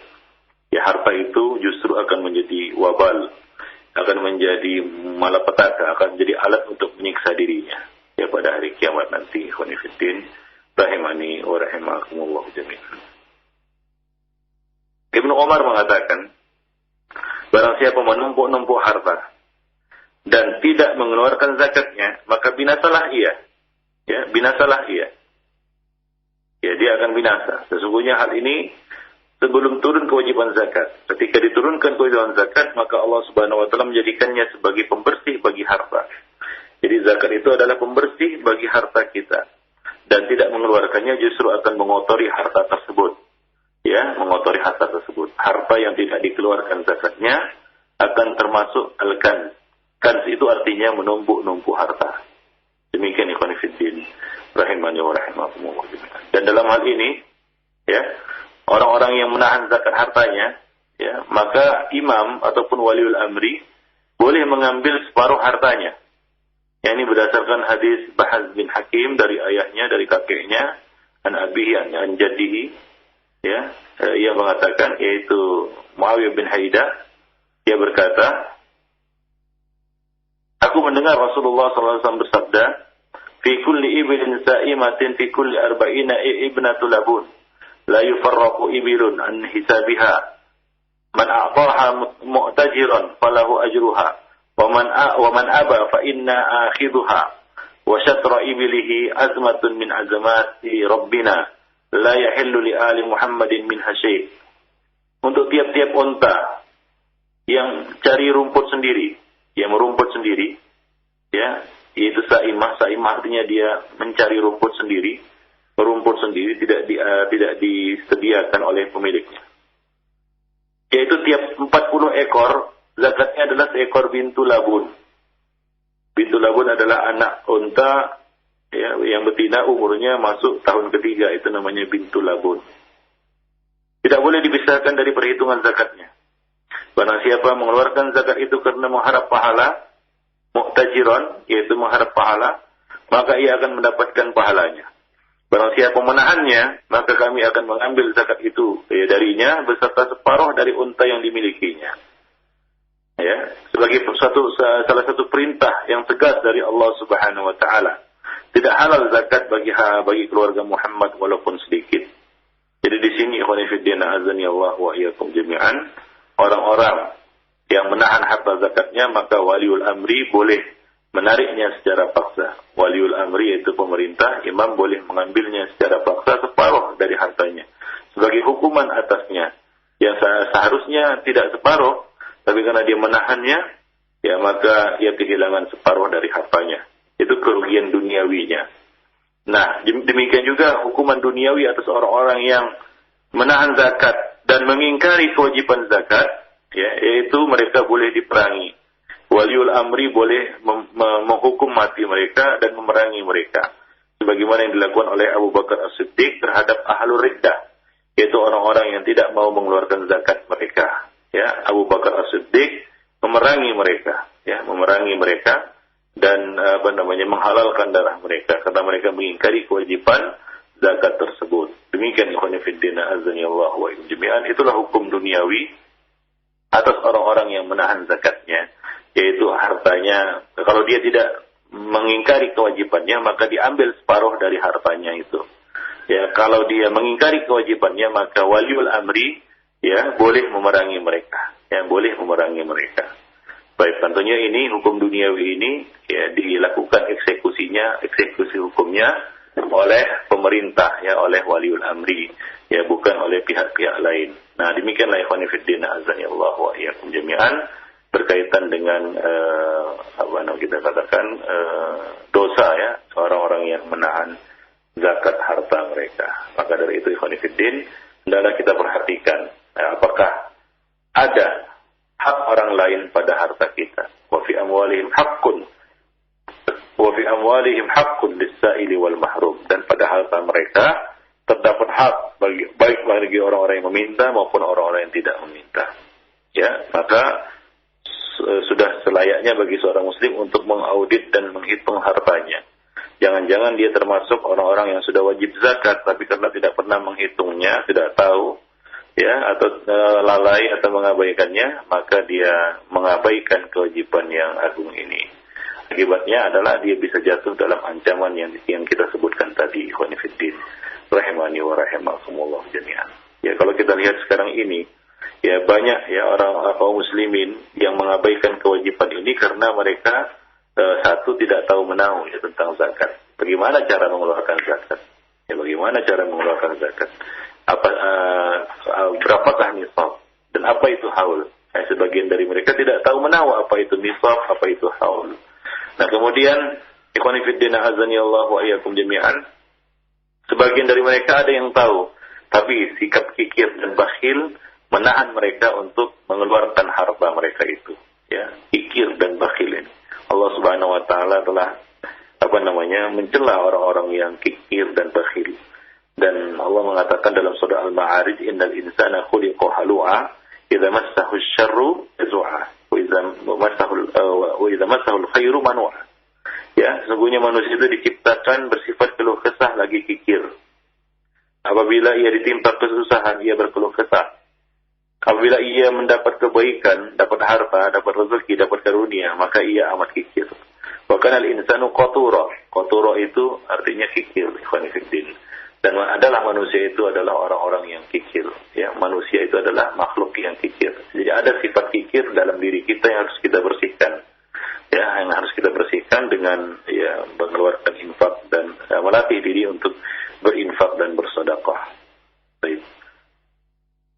Ya, harta itu justru akan menjadi wabal, akan menjadi malapetaka, akan menjadi alat untuk menyiksa dirinya ya pada hari kiamat nanti. Ikhwani fiddin rahimani wa rahimakumullah jami'an. Ibnu Umar mengatakan, barang siapa menumpuk-numpuk harta dan tidak mengeluarkan zakatnya, maka binasalah ia. Ya, binasalah ia. Ya, dia akan binasa. Sesungguhnya hal ini sebelum turun kewajiban zakat. Ketika diturunkan kewajiban zakat, maka Allah Subhanahu wa taala menjadikannya sebagai pembersih bagi harta. Jadi zakat itu adalah pembersih bagi harta kita. Dan tidak mengeluarkannya justru akan mengotori harta tersebut. Ya, mengotori harta tersebut. Harta yang tidak dikeluarkan zakatnya akan termasuk al-kanz. Kanz itu artinya menumpuk-numpuk harta. Demikian ikhwan fillah rahimani wa rahimakumullah. Dan dalam hal ini ya, orang-orang yang menahan zakat hartanya ya, maka imam ataupun waliul amri boleh mengambil separuh hartanya. Yang ini berdasarkan hadis Bahaz bin Hakim dari ayahnya, dari kakeknya, an abihi an jaddihi. Ya, ia mengatakan, yaitu Muawiyah bin Haidah, dia berkata, aku mendengar Rasulullah SAW bersabda, fi kulli ibilin sa'imatin fi kulli arba'ina ibnatu labun, la yufarraqu ibilun an hisabiha, man a'taha mu'tajiran falahu ajruha, wa man aba fa inna akhidhuha, wa syatra ibilihi azmatun min azamati rabbina, la yahillu li ali Muhammadin min hasyai. Untuk tiap-tiap unta yang cari rumput sendiri, yang merumput sendiri, ya, yaitu sa'imah. Sa'imah artinya dia mencari rumput sendiri, merumput sendiri, tidak disediakan oleh pemiliknya. Yaitu tiap 40 ekor, zakatnya adalah seekor bintu labun. Bintu labun adalah anak unta ya, yang betina umurnya masuk tahun ketiga, itu namanya bintu labun. Tidak boleh dipisahkan dari perhitungan zakatnya. Barang siapa mengeluarkan zakat itu karena mengharap pahala, mu'tajiran, yaitu mengharap pahala, maka ia akan mendapatkan pahalanya. Barang siapa menahannya, maka kami akan mengambil zakat itu ya, darinya beserta separuh dari unta yang dimilikinya. Ya, sebagai salah satu perintah yang tegas dari Allah Subhanahu wa taala. Tidak halal zakat bagi keluarga Muhammad walaupun sedikit. Jadi di sini ikhwan fillah azani Allah wa iyyakum jami'an, orang-orang yang menahan harta zakatnya, maka waliul amri boleh menariknya secara paksa. Waliul amri yaitu pemerintah, imam boleh mengambilnya secara paksa separuh dari hartanya sebagai hukuman atasnya. Yang seharusnya tidak separuh, tapi karena dia menahannya, maka ia kehilangan separuh dari hartanya. Itu kerugian duniawinya. Nah, demikian juga hukuman duniawi atas orang-orang yang menahan zakat dan mengingkari kewajiban zakat, ya, yaitu mereka boleh diperangi. Waliul amri boleh menghukum mati mereka dan memerangi mereka. Sebagaimana yang dilakukan oleh Abu Bakar As-Siddiq terhadap ahlul riddah, yaitu orang-orang yang tidak mau mengeluarkan zakat mereka. Ya, Abu Bakar As-Siddiq memerangi mereka, ya, memerangi mereka dan menghalalkan darah mereka karena mereka mengingkari kewajiban zakat tersebut. Demikian ikhwan fillah azani Allah wa jami'an, itulah hukum duniawi atas orang-orang yang menahan zakatnya, yaitu hartanya. Kalau dia tidak mengingkari kewajibannya, maka diambil separuh dari hartanya itu. Ya, kalau dia mengingkari kewajibannya, maka waliul amri, ya, boleh memerangi mereka. Ya, boleh memerangi mereka. Baik, tentunya ini hukum duniawi ini, ya, dilakukan eksekusi hukumnya oleh pemerintah, ya, oleh waliul amri, ya, bukan oleh pihak-pihak lain. Nah, demikianlah ikhwan fillah azani Allah wa iyyakum jami'an berkaitan dengan kita katakan dosa, ya, orang-orang yang menahan zakat harta mereka. Maka dari itu ikhwan fillah, hendaklah kita perhatikan, apakah ada hak orang lain pada harta kita. Wa fi amwalihim haqqun lis-sa'ili wal mahrum, dan pada harta mereka terdapat hak baik bagi orang-orang yang meminta maupun orang-orang yang tidak meminta. Ya, maka sudah selayaknya bagi seorang muslim untuk mengaudit dan menghitung hartanya. Jangan-jangan dia termasuk orang-orang yang sudah wajib zakat, tapi karena tidak pernah menghitungnya, tidak tahu, ya, atau lalai atau mengabaikannya, maka dia mengabaikan kewajiban yang agung ini. Akibatnya adalah dia bisa jatuh dalam ancaman yang kita sebutkan tadi, ikhwan fillah rahimani wa rahimakumullah jami'an. Ya, kalau kita lihat sekarang ini, ya, banyak, ya, orang kaum muslimin yang mengabaikan kewajiban ini karena mereka satu tidak tahu menahu, ya, tentang zakat. Bagaimana cara mengeluarkan zakat? Ya, bagaimana cara mengeluarkan zakat? Berapakah nisab dan apa itu haul? Ya, sebagian dari mereka tidak tahu menahu apa itu nisab, apa itu haul. Nah, kemudian ikhwan fillah azani Allah wa iyyakum jami'an, sebagian dari mereka ada yang tahu, tapi sikap kikir dan bakhil menahan mereka untuk mengeluarkan harta mereka itu. Ya, kikir dan bakhil ini. Allah Subhanahu wa taala telah mencela orang-orang yang kikir dan bakhil. Dan Allah mengatakan dalam surah Al-Ma'arij, innal insana khuliqa halu'a idza massahu asy-syarru jazua wa idza massahu al-khairu manu'a. Ya, sesungguhnya manusia itu diciptakan bersifat keluh kesah lagi kikir. Apabila ia ditimpa kesusahan, ia berkeluh kesah. Apabila ia mendapat kebaikan, dapat harta, dapat rezeki, dapat karunia, maka ia amat kikir. Bahkan al-insanu qatura. Qatura itu artinya kikir, ikhwan fillah. Dan adalah manusia itu adalah orang-orang yang kikir. Ya, manusia itu adalah makhluk yang kikir. Jadi ada sifat kikir dalam diri kita yang harus kita bersihkan. Ya, yang harus kita bersihkan dengan, ya, mengeluarkan infak dan melatih diri untuk berinfak dan bersedekah. Baik.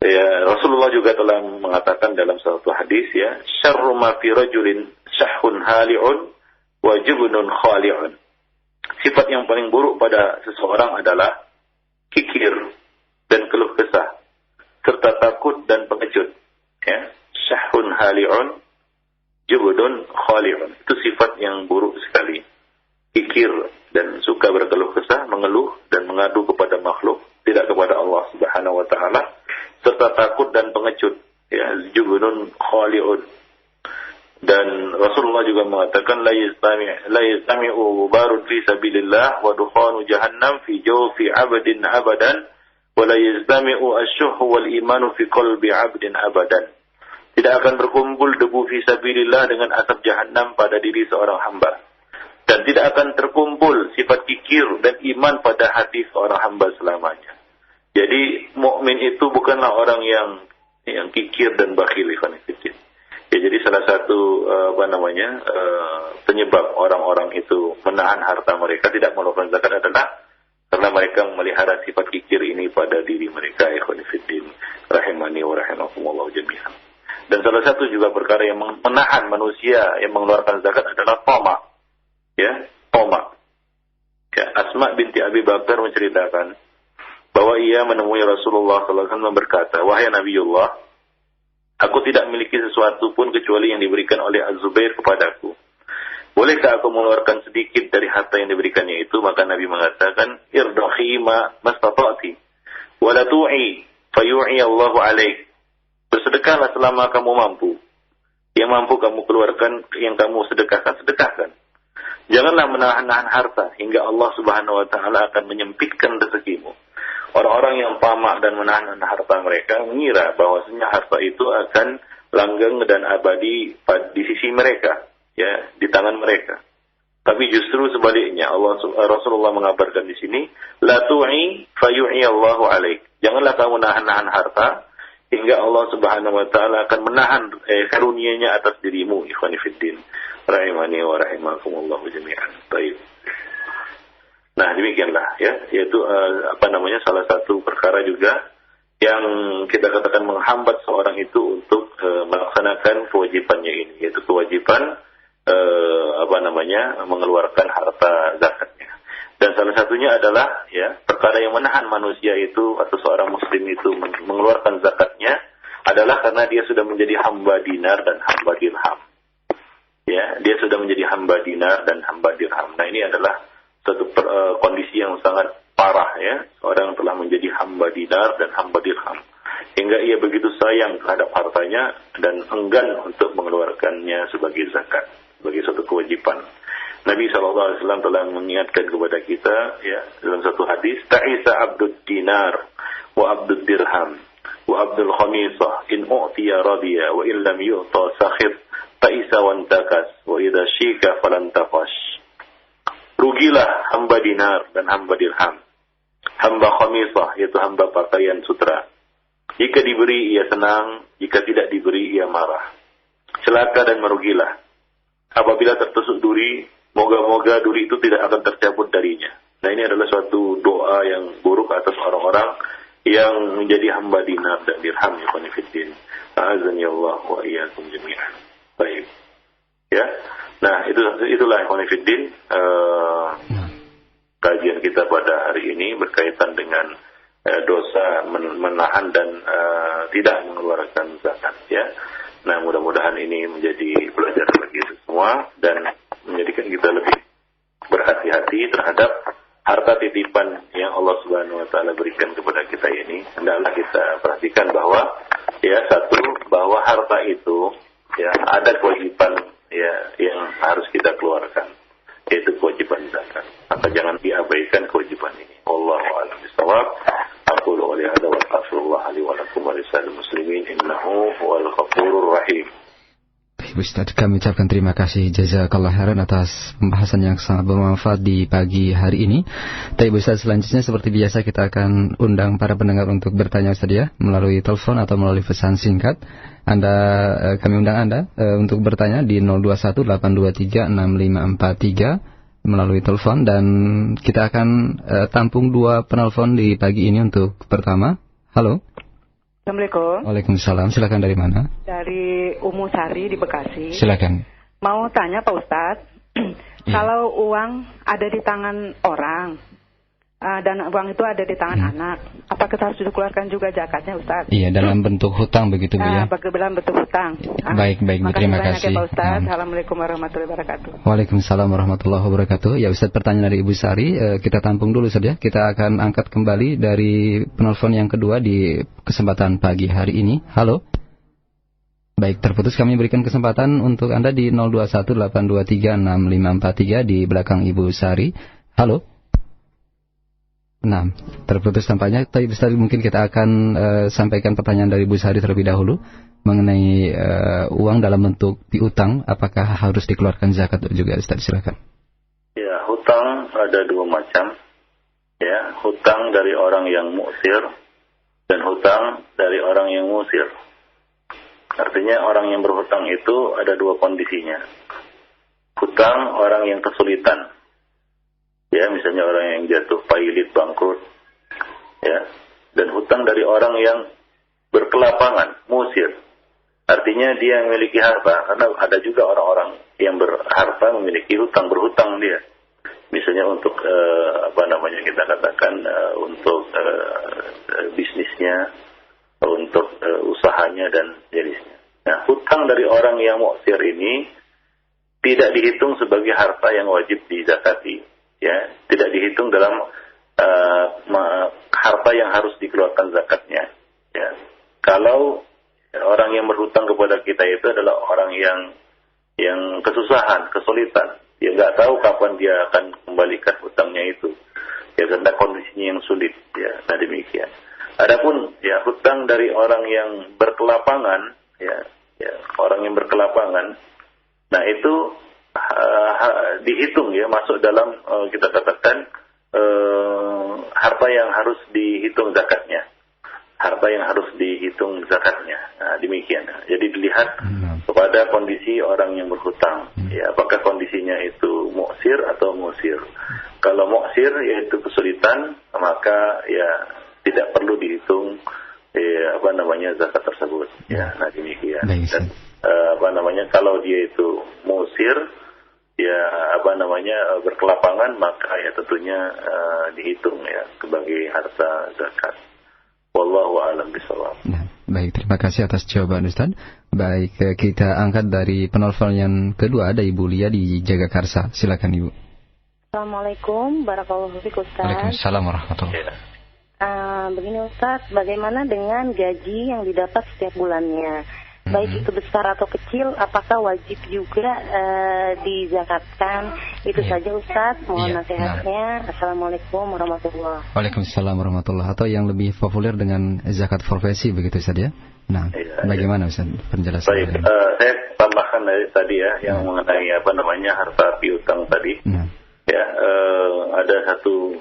Ya, Rasulullah juga telah mengatakan dalam satu hadis, ya, syarru ma fi rajulin syahhun hali'un wa jubnun khali'un. Sifat yang paling buruk pada seseorang adalah kikir dan keluh kesah serta takut dan pengecut. Ya, syahhun hali'un, jubnun khali'un. Itu sifat yang buruk sekali. Kikir dan suka berkeluh kesah, mengeluh dan mengadu kepada makhluk, tidak kepada Allah Subhanahu wa taala, serta takut dan pengecut, ya, jubnun khali'un. Dan Rasulullah juga mengatakan la yastami'u barun fi sabilillah wa dukhanu jahannam fi jawfi 'abdin abadan wa la yastami'u asy-syuhhu wal imanu fi qalbi 'abdin abadan. Tidak akan berkumpul debu fi sabilillah dengan asap jahannam pada diri seorang hamba, dan tidak akan terkumpul sifat kikir dan iman pada hati seorang hamba selamanya. Jadi mukmin itu bukanlah orang yang kikir dan bakhil, ikhwan fillah. Ya, jadi salah satu penyebab orang-orang itu menahan harta mereka, tidak mengeluarkan zakat adalah karena mereka memelihara sifat kikir ini pada diri mereka, ikhwan fillah rahimani wa rahimakumullah jami'an. Dan salah satu juga perkara yang menahan manusia yang mengeluarkan zakat adalah tama. Ya, tama. Ya, Asma binti Abi Bakar menceritakan bahwa ia menemui Rasulullah SAW berkata, "Wahai Nabiullah, aku tidak memiliki sesuatu pun kecuali yang diberikan oleh Az-Zubair kepadaku. Bolehkah aku mengeluarkan sedikit dari harta yang diberikannya itu?" Maka Nabi mengatakan, "Irdahi ma mastata'ti, wa la tu'i, fayu'i Allahu 'alaik." Bersedekahlah selama kamu mampu. Yang mampu kamu keluarkan, yang kamu sedekahkan. Janganlah menahan-nahan harta hingga Allah Subhanahu wa taala akan menyempitkan rezekimu. Orang-orang yang tamak dan menahan harta mereka mengira bahwasanya harta itu akan langgeng dan abadi di sisi mereka, ya, di tangan mereka. Tapi justru sebaliknya, Rasulullah mengabarkan di sini, la tu'i fayu'i Allahu 'alaik. Janganlah kamu nahan-nahan harta hingga Allah Subhanahu wa taala akan menahan karunia-Nya atas dirimu, ikhwani fiddin. Rahimani wa rahimakumullah jami'an. Baik. Nah, demikianlah ya, yaitu salah satu perkara juga yang kita katakan menghambat seorang itu untuk melaksanakan kewajibannya ini, yaitu kewajiban mengeluarkan harta zakatnya. Dan salah satunya adalah ya, perkara yang menahan manusia itu atau seorang muslim itu mengeluarkan zakatnya adalah karena dia sudah menjadi hamba dinar dan hamba dirham. Ya, dia sudah menjadi hamba dinar dan hamba dirham. Nah, ini adalah satu kondisi yang sangat parah ya. Seorang telah menjadi hamba dinar dan hamba dirham, hingga ia begitu sayang terhadap hartanya dan enggan untuk mengeluarkannya sebagai zakat, sebagai suatu kewajiban. Nabi SAW telah mengingatkan kepada kita ya, dalam satu hadis, ta'isa abdud dinar wa abdud dirham wa abdul khamisah in u'tiya radiya wa in lam yu'ta sakhir ta'isa wantakas wa idha syika falantafash. Rugilah hamba dinar dan hamba dirham, hamba khamisah yaitu hamba pakaian sutra. Jika diberi ia senang, jika tidak diberi ia marah. Celaka dan merugilah apabila tertusuk duri, moga-moga duri itu tidak akan tercabut darinya. Nah, ini adalah suatu doa yang buruk atas orang-orang yang menjadi hamba dinar dan dirham, ya khonifiddin. A'azani Allah wa iyyakum jami'an. Baik. Ya. Nah, itulah khonifiddin kajian kita pada hari ini berkaitan dengan dosa menahan dan tidak mengeluarkan zakat ya. Nah, mudah-mudahan ini menjadi pelajaran bagi kita semua dan menjadikan kita lebih berhati-hati terhadap harta titipan yang Allah Subhanahu wa taala berikan kepada kita ini. Hendaklah kita perhatikan bahwa ya, satu, bahwa harta itu ya ada kewajiban ya yang harus kita keluarkan, yaitu kewajiban zakat. Maka jangan diabaikan kewajiban ini. Wallahu a'lam bishawab. Aqulu qouli hadza wa astaghfirullah li wa lakum wa lisa'il muslimin innahu huwal ghafurur rahim. Ustaz, kami ucapkan terima kasih jazakallah khairan atas pembahasan yang sangat bermanfaat di pagi hari ini. Tapi Ustaz, selanjutnya seperti biasa kita akan undang para pendengar untuk bertanya Ustaz ya, melalui telepon atau melalui pesan singkat. Kami undang Anda untuk bertanya di 0218236543 melalui telepon, dan kita akan tampung 2 penelpon di pagi ini. Untuk pertama, halo. Assalamualaikum. Waalaikumsalam. Silakan, dari mana? Dari Umu Sari di Bekasi. Silakan. Mau tanya Pak Ustadz, kalau uang ada di tangan orang dan uang itu ada di tangan anak, apakah harus dikeluarkan juga zakatnya Ustadz? Iya, dalam bentuk hutang begitu Bu ya? Dalam bentuk hutang. Baik, terima kasih. Pak Ustadz. Assalamualaikum warahmatullahi wabarakatuh. Waalaikumsalam warahmatullahi wabarakatuh. Ya Ustadz, pertanyaan dari Ibu Sari kita tampung dulu Ustadz ya. Kita akan angkat kembali dari penelpon yang kedua di kesempatan pagi hari ini. Halo. Baik, terputus. Kami berikan kesempatan untuk Anda di 0218236543 di belakang Ibu Sari. Halo. Nah, terputus tampaknya. Tapi Ustaz, mungkin kita akan sampaikan pertanyaan dari Bu Sari terlebih dahulu mengenai uang dalam bentuk piutang, apakah harus dikeluarkan zakat juga Ustaz? Silakan. Ya, hutang ada 2 macam. Ya, hutang dari orang yang mu'sir dan hutang dari orang yang musir. Artinya orang yang berhutang itu ada 2 kondisinya. Hutang orang yang kesulitan. Ya, misalnya orang yang jatuh pailit, bangkrut. Ya. Dan hutang dari orang yang berkelapangan, musir. Artinya dia memiliki harta, karena ada juga orang-orang yang berharta memiliki berhutang dia. Misalnya untuk kita katakan untuk bisnisnya, untuk usahanya dan jenisnya. Nah, hutang dari orang yang mu'sir ini tidak dihitung sebagai harta yang wajib dizakati, ya, tidak dihitung dalam harta yang harus dikeluarkan zakatnya, ya. Kalau orang yang berhutang kepada kita itu adalah orang yang kesusahan, kesulitan, dia nggak tahu kapan dia akan kembalikan hutangnya itu, ya, karena kondisinya yang sulit, ya. Nah, demikian. Adapun ya hutang dari orang yang berkelapangan, ya orang yang berkelapangan, nah itu dihitung, ya, masuk dalam kita katakan harta yang harus dihitung zakatnya. Harta yang harus dihitung zakatnya. Nah, demikian. Jadi dilihat kepada kondisi orang yang berhutang. Ya, apakah kondisinya itu mu'sir atau musir. Kalau mu'sir, yaitu kesulitan, maka ya tidak perlu dihitung zakat tersebut. Ya, nah demikian. Dan kalau dia itu musir, ya berkelapangan, maka ya tentunya dihitung, ya, sebagai harta zakat. Wallahu a'lam bishawab. Nah, baik, terima kasih atas jawaban Ustaz. Baik, kita angkat dari penelpon yang kedua, ada Ibu Lia di Jagakarsa. Silakan Ibu. Assalamualaikum warahmatullahi wabarakatuh, Ustaz. Waalaikumsalam warahmatullahi wabarakatuh. Begini Ustaz, bagaimana dengan gaji yang didapat setiap bulannya? Baik itu besar atau kecil, apakah wajib juga dizakatkan? Itu saja Ustaz, mohon nasihatnya. Assalamualaikum warahmatullahi wabarakatuh. Waalaikumsalam warahmatullahi wabarakatuh. Atau yang lebih populer dengan zakat profesi, begitu Ustaz, ya? Nah, bagaimana Ustaz penjelasan? Baik, saya tambahkan dari tadi, ya, yang mengenai harta piutang tadi. Ya, ada satu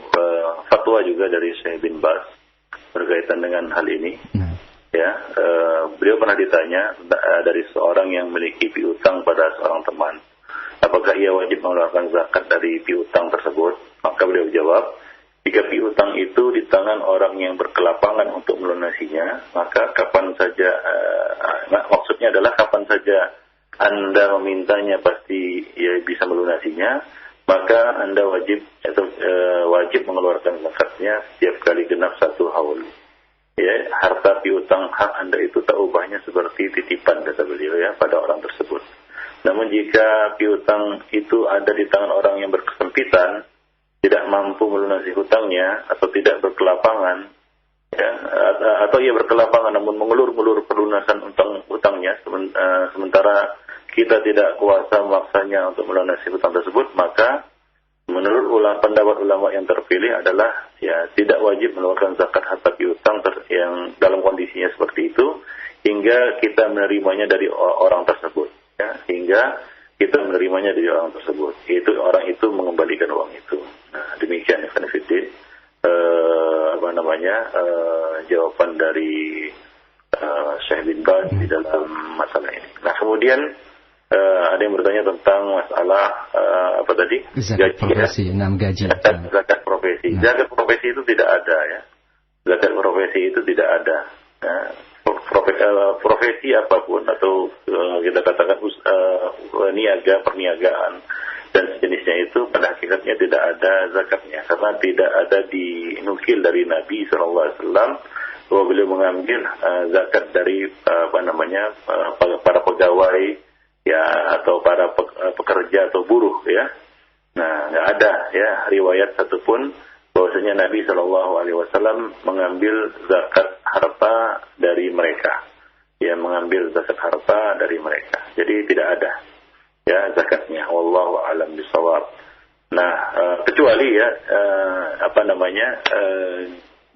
fatwa juga dari Syekh bin Baz berkaitan dengan hal ini. Ya, beliau pernah ditanya dari seorang yang memiliki piutang pada seorang teman, apakah ia wajib mengeluarkan zakat dari piutang tersebut? Maka beliau jawab, jika piutang itu di tangan orang yang berkelapangan untuk melunasinya, maka kapan saja, maksudnya adalah kapan saja Anda memintanya pasti ia bisa melunasinya, maka Anda wajib mengeluarkan zakatnya setiap kali genap 1 haul. Ya, harta piutang hak Anda itu tak ubahnya seperti titipan, kata beliau, ya, pada orang tersebut. Namun jika piutang itu ada di tangan orang yang berkesempitan, tidak mampu melunasi hutangnya, atau tidak berkelapangan, ya, atau ia berkelapangan namun mengulur-ulur pelunasan hutangnya, sementara kita tidak kuasa memaksanya untuk melunasi hutang tersebut, maka menurut pendapat ulama yang terpilih adalah, ya, tidak wajib mengeluarkan zakat harta piutang yang dalam kondisinya seperti itu hingga kita menerimanya dari orang tersebut, ya, hingga kita menerimanya dari orang tersebut, yaitu orang itu mengembalikan uang itu. Nah, demikian Ikhwan Fiddin, jawaban dari Syekh bin Baz di dalam masalah ini. Nah, kemudian ada yang bertanya tentang masalah apa tadi? Zakat profesi, gaji. Zakat profesi. Zakat profesi itu tidak ada, ya. Zakat profesi itu tidak ada. Nah, profesi apapun atau kita katakan niaga, perniagaan dan sejenisnya itu pada hakikatnya tidak ada zakatnya, karena tidak ada dinukil dari Nabi SAW bahwa beliau mengambil zakat dari para pegawai, ya, atau para pekerja atau buruh, ya. Nah, nggak ada, ya, riwayat satupun bahwasanya Nabi SAW mengambil zakat harta dari mereka, ya, mengambil zakat harta dari mereka. Jadi tidak ada, ya, zakatnya. Wallahu a'lam bishawab. Nah, kecuali, ya,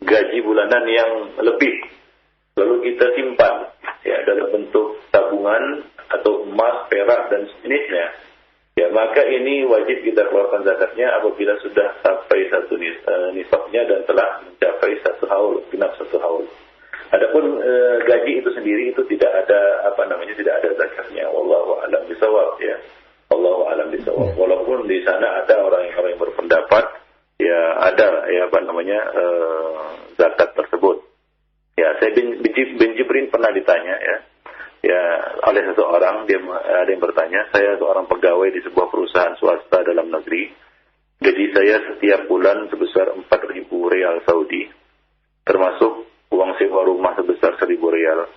gaji bulanan yang lebih lalu kita simpan, ya, dalam bentuk tabungan atau emas, perak dan sejenisnya, ya, maka ini wajib kita keluarkan zakatnya apabila sudah sampai satu nisabnya dan telah mencapai 1 haul, genap 1 haul. Adapun gaji itu sendiri itu tidak ada tidak ada zakatnya. Wallahu a'lam bishawab, ya. Wallahu a'lam bishawab. Walaupun di sana ada orang-orang yang berpendapat, ya, ada, ya, zakat tersebut. Ya, saya bin Jibrin pernah ditanya, ya. ya oleh seseorang. Dia ada yang bertanya, saya seorang pegawai di sebuah perusahaan swasta dalam negeri. Gaji saya setiap bulan sebesar 4.000 rial Saudi, termasuk uang sewa rumah sebesar 1.000 rial.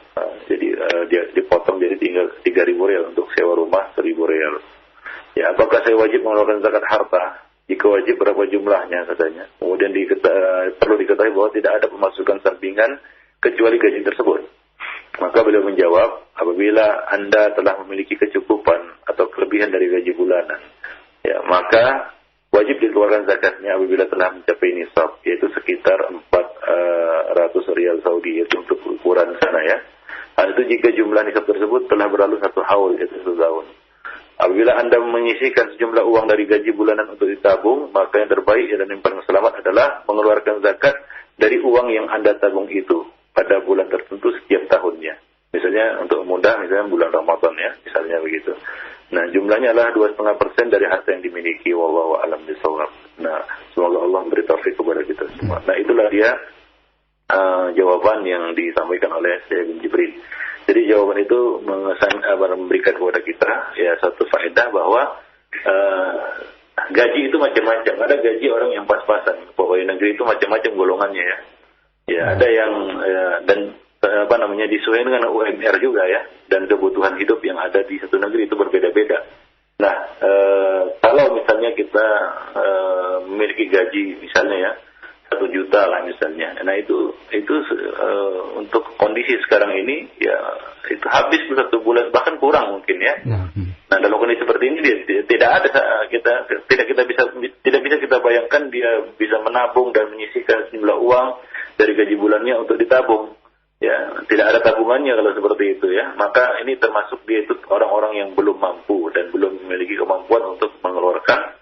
Jadi dia dipotong jadi tinggal 3.000 rial untuk sewa rumah 1.000 rial. Ya, apakah saya wajib mengeluarkan zakat harta? Jika wajib, berapa jumlahnya katanya. Kemudian perlu diketahui bahwa tidak ada pemasukan sampingan kecuali gaji tersebut. Maka beliau menjawab, apabila Anda telah memiliki kecukupan atau kelebihan dari gaji bulanan, ya maka wajib dikeluarkan zakatnya apabila telah mencapai nisab, yaitu sekitar 400 rial Saudi, yaitu untuk ukuran sana ya. Hal itu jika jumlah nisab tersebut telah berlalu 1 haul, yaitu 1 tahun. Apabila Anda menyisihkan sejumlah uang dari gaji bulanan untuk ditabung, maka yang terbaik dan yang paling selamat adalah mengeluarkan zakat dari uang yang Anda tabung itu pada bulan tertentu setiap tahunnya. Misalnya untuk mudah, misalnya bulan Ramadan ya, misalnya begitu. Nah, jumlahnya adalah 2,5% dari harta yang dimiliki. Wallahu a'lam bishawab. Nah, semoga Allah memberi taufik kepada kita semua. Nah, itulah dia jawaban yang disampaikan oleh Syekh bin Jibril. Jadi jawaban itu memberikan kepada kita ya satu faedah bahwa gaji itu macam-macam. Ada gaji orang yang pas-pasan. Pegawai negeri itu macam-macam golongannya ya. Ya, ada yang disesuaikan dengan UMR juga ya, dan kebutuhan hidup yang ada di satu negeri itu berbeda-beda. Nah, kalau misalnya kita memiliki gaji misalnya ya 1 juta lah misalnya, nah itu untuk kondisi sekarang ini ya itu habis 1 bulan bahkan kurang mungkin ya. Nah, dalam kondisi seperti ini tidak bisa kita bayangkan dia bisa menabung dan menyisihkan sejumlah uang dari gaji bulannya untuk ditabung. Ya, tidak ada tabungannya kalau seperti itu ya. Maka ini termasuk dia itu orang-orang yang belum mampu dan belum memiliki kemampuan untuk mengeluarkan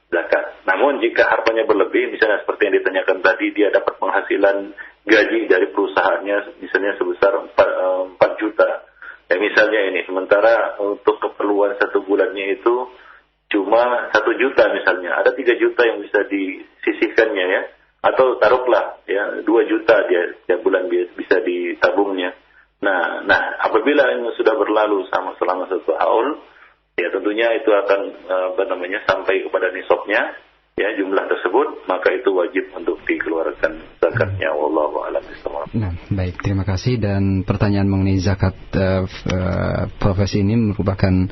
zakat. Namun jika hartanya berlebih, misalnya seperti yang ditanyakan tadi, dia dapat penghasilan gaji dari perusahaannya misalnya sebesar 4 juta. Ya misalnya ini, sementara untuk keperluan 1 bulannya itu cuma 1 juta misalnya. Ada 3 juta yang bisa disisihkannya ya. Atau taruhlah ya 2 juta dia setiap bulan bisa ditabungnya. Nah apabila ini sudah berlalu selama 1 haul, ya tentunya itu akan sampai kepada nisabnya ya jumlah tersebut, maka itu wajib untuk dikeluarkan zakatnya. Wallahu a'lam bishawab. Nah, baik, terima kasih. Dan pertanyaan mengenai zakat profesi ini merupakan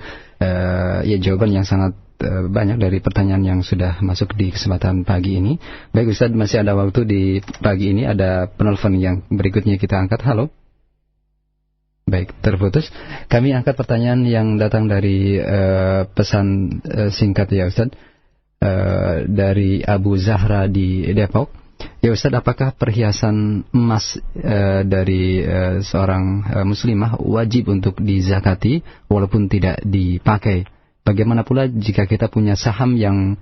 ya jawaban yang sangat banyak dari pertanyaan yang sudah masuk di kesempatan pagi ini. Baik Ustaz, masih ada waktu di pagi ini. Ada penelpon yang berikutnya kita angkat. Halo. Baik, terputus. Kami angkat pertanyaan yang datang dari pesan singkat ya Ustaz, dari Abu Zahra di Depok. Ya Ustaz, apakah perhiasan emas dari seorang muslimah wajib untuk dizakati walaupun tidak dipakai? Bagaimana pula jika kita punya saham yang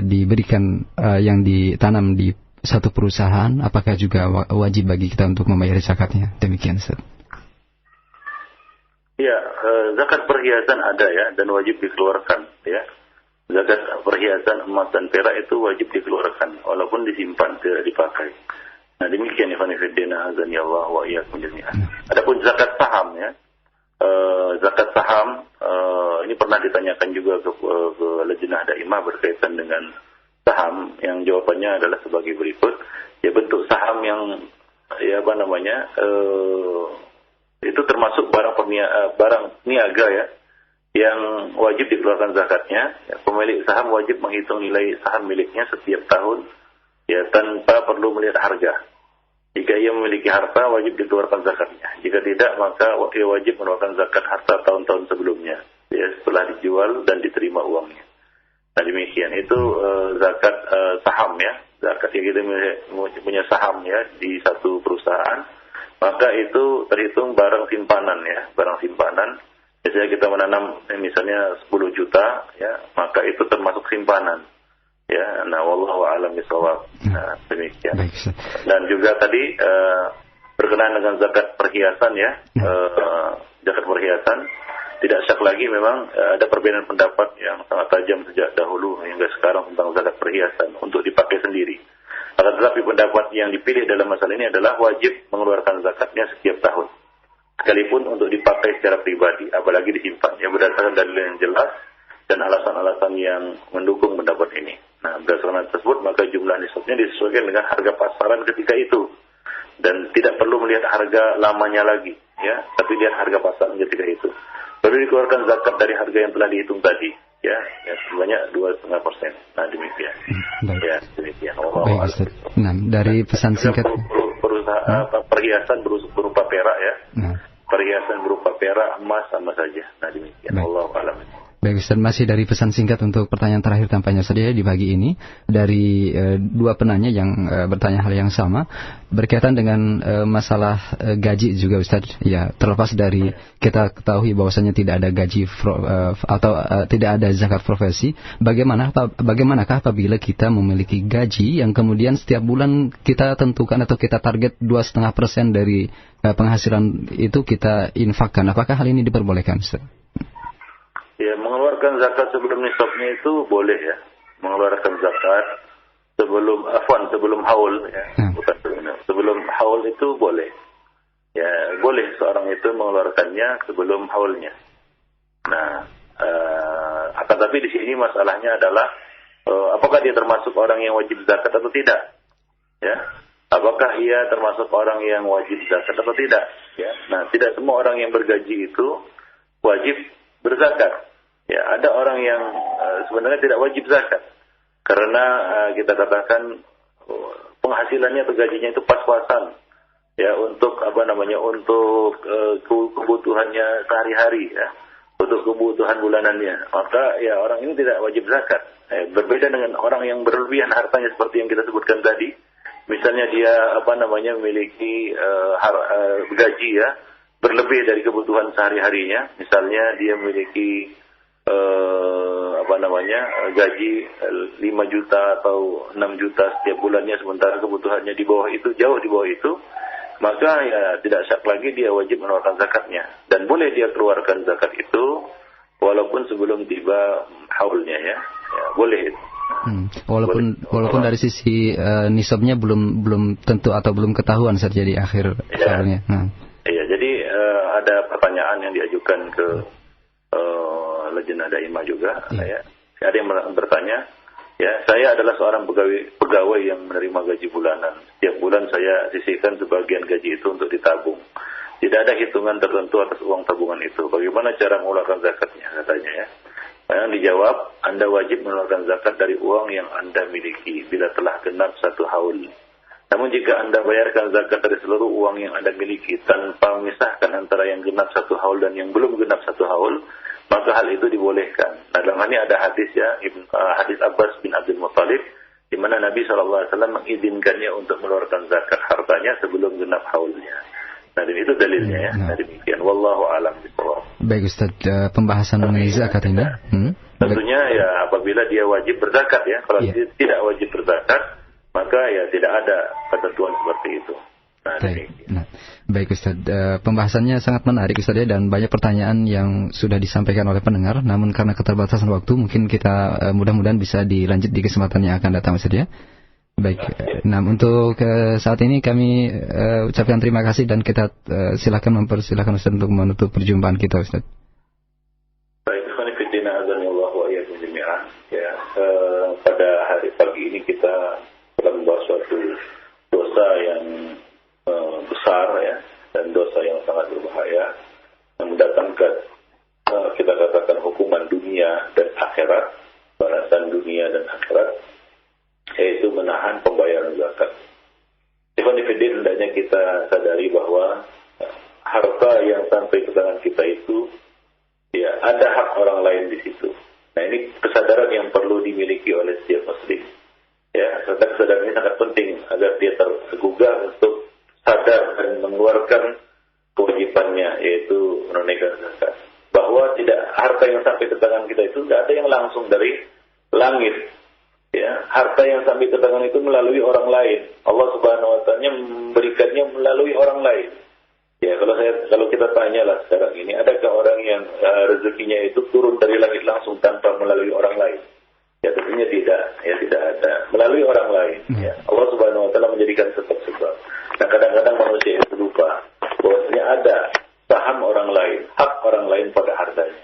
diberikan, yang ditanam di satu perusahaan, apakah juga wajib bagi kita untuk membayar zakatnya? Demikian Ustaz. Ya, zakat perhiasan ada ya, dan wajib dikeluarkan ya. Zakat perhiasan emas dan perak itu wajib dikeluarkan, walaupun disimpan, tidak dipakai. Nah demikian ikhwan fillah, azani Allah wa iyyakum jami'an. Adapun zakat saham ya, zakat saham ini pernah ditanyakan juga ke Lajnah Daimah berkaitan dengan saham, yang jawabannya adalah sebagai berikut. Ya, bentuk saham yang itu termasuk barang niaga ya, yang wajib dikeluarkan zakatnya. Ya, pemilik saham wajib menghitung nilai saham miliknya setiap tahun ya, tanpa perlu melihat harga. Jika ia memiliki harta, wajib dikeluarkan zakatnya. Jika tidak, maka ia wajib mengeluarkan zakat harta tahun-tahun sebelumnya ya, setelah dijual dan diterima uangnya. Nah demikian, itu zakat saham ya. Zakat yang kita punya saham ya di satu perusahaan, maka itu terhitung barang simpanan ya, barang simpanan. Biasanya kita menanam misalnya 10 juta ya, maka itu termasuk simpanan ya. Nah wallahu a'lam bishawab. Nah demikian. Dan juga tadi berkenaan dengan zakat perhiasan ya, zakat perhiasan tidak syak lagi, memang ada perbedaan pendapat yang sangat tajam sejak dahulu hingga sekarang tentang zakat perhiasan untuk dipakai sendiri. Akan tetapi pendapat yang dipilih dalam masalah ini adalah wajib mengeluarkan zakatnya setiap tahun. sekalipun untuk dipakai secara pribadi, apalagi disimpan, ya berdasarkan dalil yang jelas dan alasan-alasan yang mendukung pendapat ini. Nah, berdasarkan hal tersebut, maka jumlah nisabnya disesuaikan dengan harga pasaran ketika itu. Dan tidak perlu melihat harga lamanya lagi, ya, tapi lihat harga pasaran ketika itu. Baru dikeluarkan zakat dari harga yang telah dihitung tadi, ya sebanyak 2,5%. Nah, demikian. Baik. Ya, demikian. Baik, Ustaz. Nah, dari pesan singkat. Perhiasan berupa perak, ya. Perhiasan berupa perak, emas sama saja. Nah, demikian. Wallahu a'lam. Baik Ustaz, masih dari pesan singkat untuk pertanyaan terakhir tampaknya saja di pagi ini dari dua penanya yang bertanya hal yang sama berkaitan dengan masalah gaji juga Ustaz. Ya, terlepas dari kita ketahui bahwasanya tidak ada gaji atau tidak ada zakat profesi, bagaimanakah apabila kita memiliki gaji yang kemudian setiap bulan kita tentukan atau kita target 2,5% dari penghasilan itu kita infakkan? Apakah hal ini diperbolehkan Ustaz? Ya, mengeluarkan zakat sebelum nisabnya itu boleh, ya. Mengeluarkan zakat sebelum haul, ya. Bukan sebelum haul itu boleh. Ya, boleh seorang itu mengeluarkannya sebelum haulnya. Nah, akan tapi di sini masalahnya adalah apakah dia termasuk orang yang wajib zakat atau tidak? Ya. Apakah ia termasuk orang yang wajib zakat atau tidak? Ya. Nah, tidak semua orang yang bergaji itu wajib berzakat. Ya, ada orang yang sebenarnya tidak wajib zakat karena kita katakan penghasilannya atau gajinya itu pas-pasan, ya, untuk untuk kebutuhannya sehari-hari, ya, untuk kebutuhan bulanannya. Maka ya orang ini tidak wajib zakat. Berbeda dengan orang yang berlebihan hartanya seperti yang kita sebutkan tadi. Misalnya dia memiliki gaji, ya, berlebih dari kebutuhan sehari-harinya. Misalnya dia memiliki gaji 5 juta atau 6 juta setiap bulannya, sementara kebutuhannya di bawah itu, jauh di bawah itu, maka ya tidak syak lagi dia wajib mengeluarkan zakatnya. Dan boleh dia keluarkan zakat itu walaupun sebelum tiba haulnya, ya boleh. Walaupun dari sisi nisabnya belum tentu atau belum ketahuan saat jadi akhir haulnya. Iya, jadi ada pertanyaan yang diajukan ke Lajnah Daimah juga, ya. Ada yang bertanya, ya, saya adalah seorang pegawai yang menerima gaji bulanan. Setiap bulan saya sisihkan sebagian gaji itu untuk ditabung. Tidak ada hitungan tertentu atas uang tabungan itu. Bagaimana cara mengeluarkan zakatnya, katanya, ya. Yang dijawab, Anda wajib mengeluarkan zakat dari uang yang Anda miliki bila telah genap 1 haul. Namun jika Anda bayarkan zakat dari seluruh uang yang Anda miliki tanpa memisahkan antara yang genap 1 haul dan yang belum genap 1 haul, maka hal itu dibolehkan. Nah, dalam hal ini ada hadis, ya, hadis Abbas bin Abdul Muttalib, di mana Nabi SAW mengizinkannya untuk mengeluarkan zakat hartanya sebelum genap haulnya. Nah, itu dalilnya, ya. Nah, demikian. Wallahu a'lam bishawab. Baik Ustaz, pembahasan mengenai zakat ini. Tentunya ya apabila dia wajib berzakat, ya. Kalau dia tidak wajib berzakat, maka ya tidak ada ketentuan seperti itu. Baik Ustaz, pembahasannya sangat menarik Ustaz, ya, dan banyak pertanyaan yang sudah disampaikan oleh pendengar. Namun karena keterbatasan waktu, mungkin kita mudah-mudahan bisa dilanjut di kesempatan yang akan datang Ustaz, ya. Baik, nah untuk saat ini kami ucapkan terima kasih dan kita silakan Ustaz untuk menutup perjumpaan kita Ustaz. Baik, khonifidina azanillahu wa iyyakum jami'an. Ya, pada hari pagi ini kita telah membahas suatu dosa yang besar, ya, dan dosa yang sangat berbahaya yang mendatangkan kita katakan hukuman dunia dan akhirat, balasan dunia dan akhirat, yaitu menahan pembayaran zakat. Ikhwan-fillah, hendaknya kita sadari bahwa harta yang sampai ke tangan kita itu, ya, ada hak orang lain di situ. Nah, ini kesadaran yang perlu dimiliki oleh setiap muslim. Ya, kesadaran ini sangat penting agar dia tergugah untuk sadar dan mengeluarkan kewajibannya, yaitu menunaikan zakat. Bahwa tidak, harta yang sampai ke tangan kita itu tidak ada yang langsung dari langit. Ya, harta yang sampai ke tangan itu melalui orang lain. Allah Subhanahu wa Ta'ala memberikannya melalui orang lain. Ya, kalau kita tanyalah sekarang ini, adakah orang yang rezekinya itu turun dari langit langsung tanpa melalui orang lain? Ya, tentunya tidak. Ya, tidak ada. Melalui orang lain. Ya, Allah Subhanahu wa Ta'ala menjadikan sebab-sebab. Nah, kadang-kadang manusia itu lupa bahwasanya ada saham orang lain, hak orang lain pada hartanya.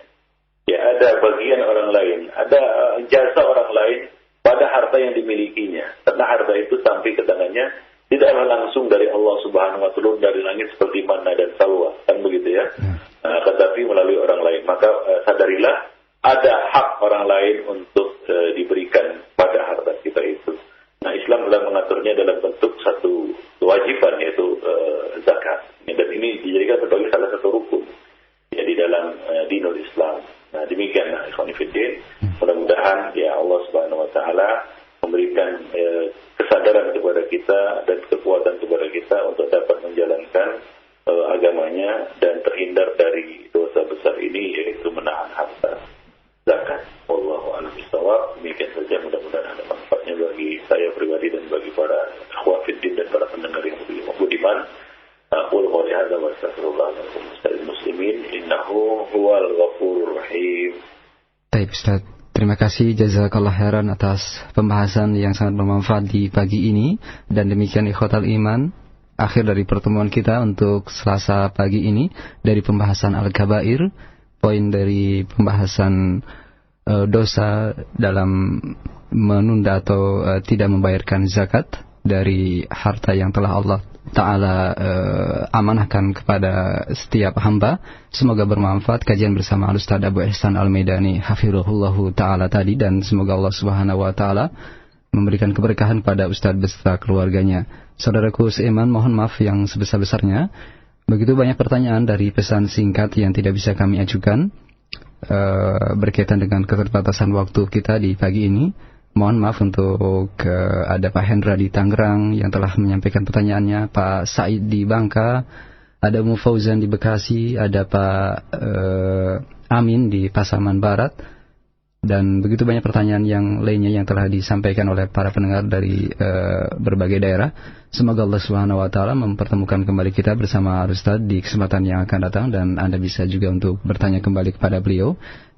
Ya, ada bagian orang lain, ada jasa orang lain pada harta yang dimilikinya. Karena harta itu sampai ke tangannya tidaklah langsung dari Allah Subhanahu wa Ta'ala dari langit seperti manna dan salwa, kan begitu ya. Tetapi melalui orang lain. Maka sadarilah ada hak orang lain untuk diberikan pada harta kita itu. Nah, Islam telah mengaturnya dalam bentuk satu kewajiban, yaitu zakat. Dan ini dijadikan sebagai salah satu rukun ya di dalam dinul Islam. Nah, demikian ikhwan fillah. Mudah-mudahan ya Allah Subhanahu wa Ta'ala memberikan kesadaran kepada kita dan kekuatan kepada kita untuk dapat menjalankan agamanya dan terhindar dari dosa besar ini, yaitu menahan harta zakat. Wallahu a'lam bishawab. Demikian saja, mudah-mudahan ada manfaatnya bagi saya pribadi dan bagi para akhwat fiddin dan para pendengar yang budiman. Aqul qouli hadza wa astaghfirullah lakum muslimin innahu huwal ghafurur rahim. Baik, Ustaz. Terima kasih jazakallah khairan atas pembahasan yang sangat bermanfaat di pagi ini. Dan demikian ikhwatal iman, akhir dari pertemuan kita untuk Selasa pagi ini dari pembahasan Al-Kabair, poin dari pembahasan dosa dalam menunda atau tidak membayarkan zakat dari harta yang telah Allah Ta'ala amanahkan kepada setiap hamba. Semoga bermanfaat kajian bersama Al-Ustaz Abu Ihsan Al-Maidani hafizahullahu ta'ala tadi, dan semoga Allah Subhanahu wa Ta'ala memberikan keberkahan pada Ustaz beserta keluarganya. Saudaraku seiman, mohon maaf yang sebesar-besarnya. Begitu banyak pertanyaan dari pesan singkat yang tidak bisa kami ajukan berkaitan dengan keterbatasan waktu kita di pagi ini. Mohon maaf untuk ada Pak Hendra di Tangerang yang telah menyampaikan pertanyaannya, Pak Said di Bangka, ada Mu Fauzan di Bekasi, ada Pak Amin di Pasaman Barat, dan begitu banyak pertanyaan yang lainnya yang telah disampaikan oleh para pendengar dari berbagai daerah. Semoga Allah Subhanahu wa Ta'ala mempertemukan kembali kita bersama Ustaz di kesempatan yang akan datang, dan Anda bisa juga untuk bertanya kembali kepada beliau.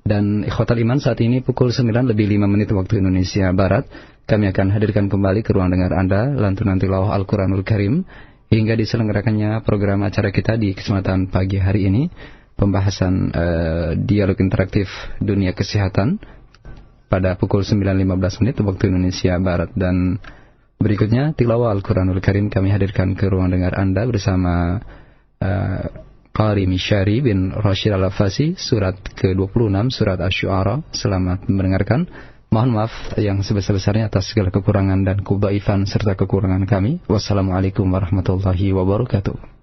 Dan ikhwatal iman, saat ini pukul 9:05 waktu Indonesia Barat, kami akan hadirkan kembali ke ruang dengar Anda lantunan tilawah Al-Quranul Karim hingga diselenggarakannya program acara kita di kesempatan pagi hari ini, pembahasan dialog interaktif dunia kesehatan pada pukul 9:15 waktu Indonesia Barat. Dan berikutnya tilawah Al-Quranul Karim kami hadirkan ke ruang dengar Anda bersama Qari Mishari bin Rashid Al-Afasi, surat ke-26, surat Asy-Syu'ara. Selamat mendengarkan. Mohon maaf yang sebesar-besarnya atas segala kekurangan dan kebaifan serta kekurangan kami. Wassalamualaikum warahmatullahi wabarakatuh.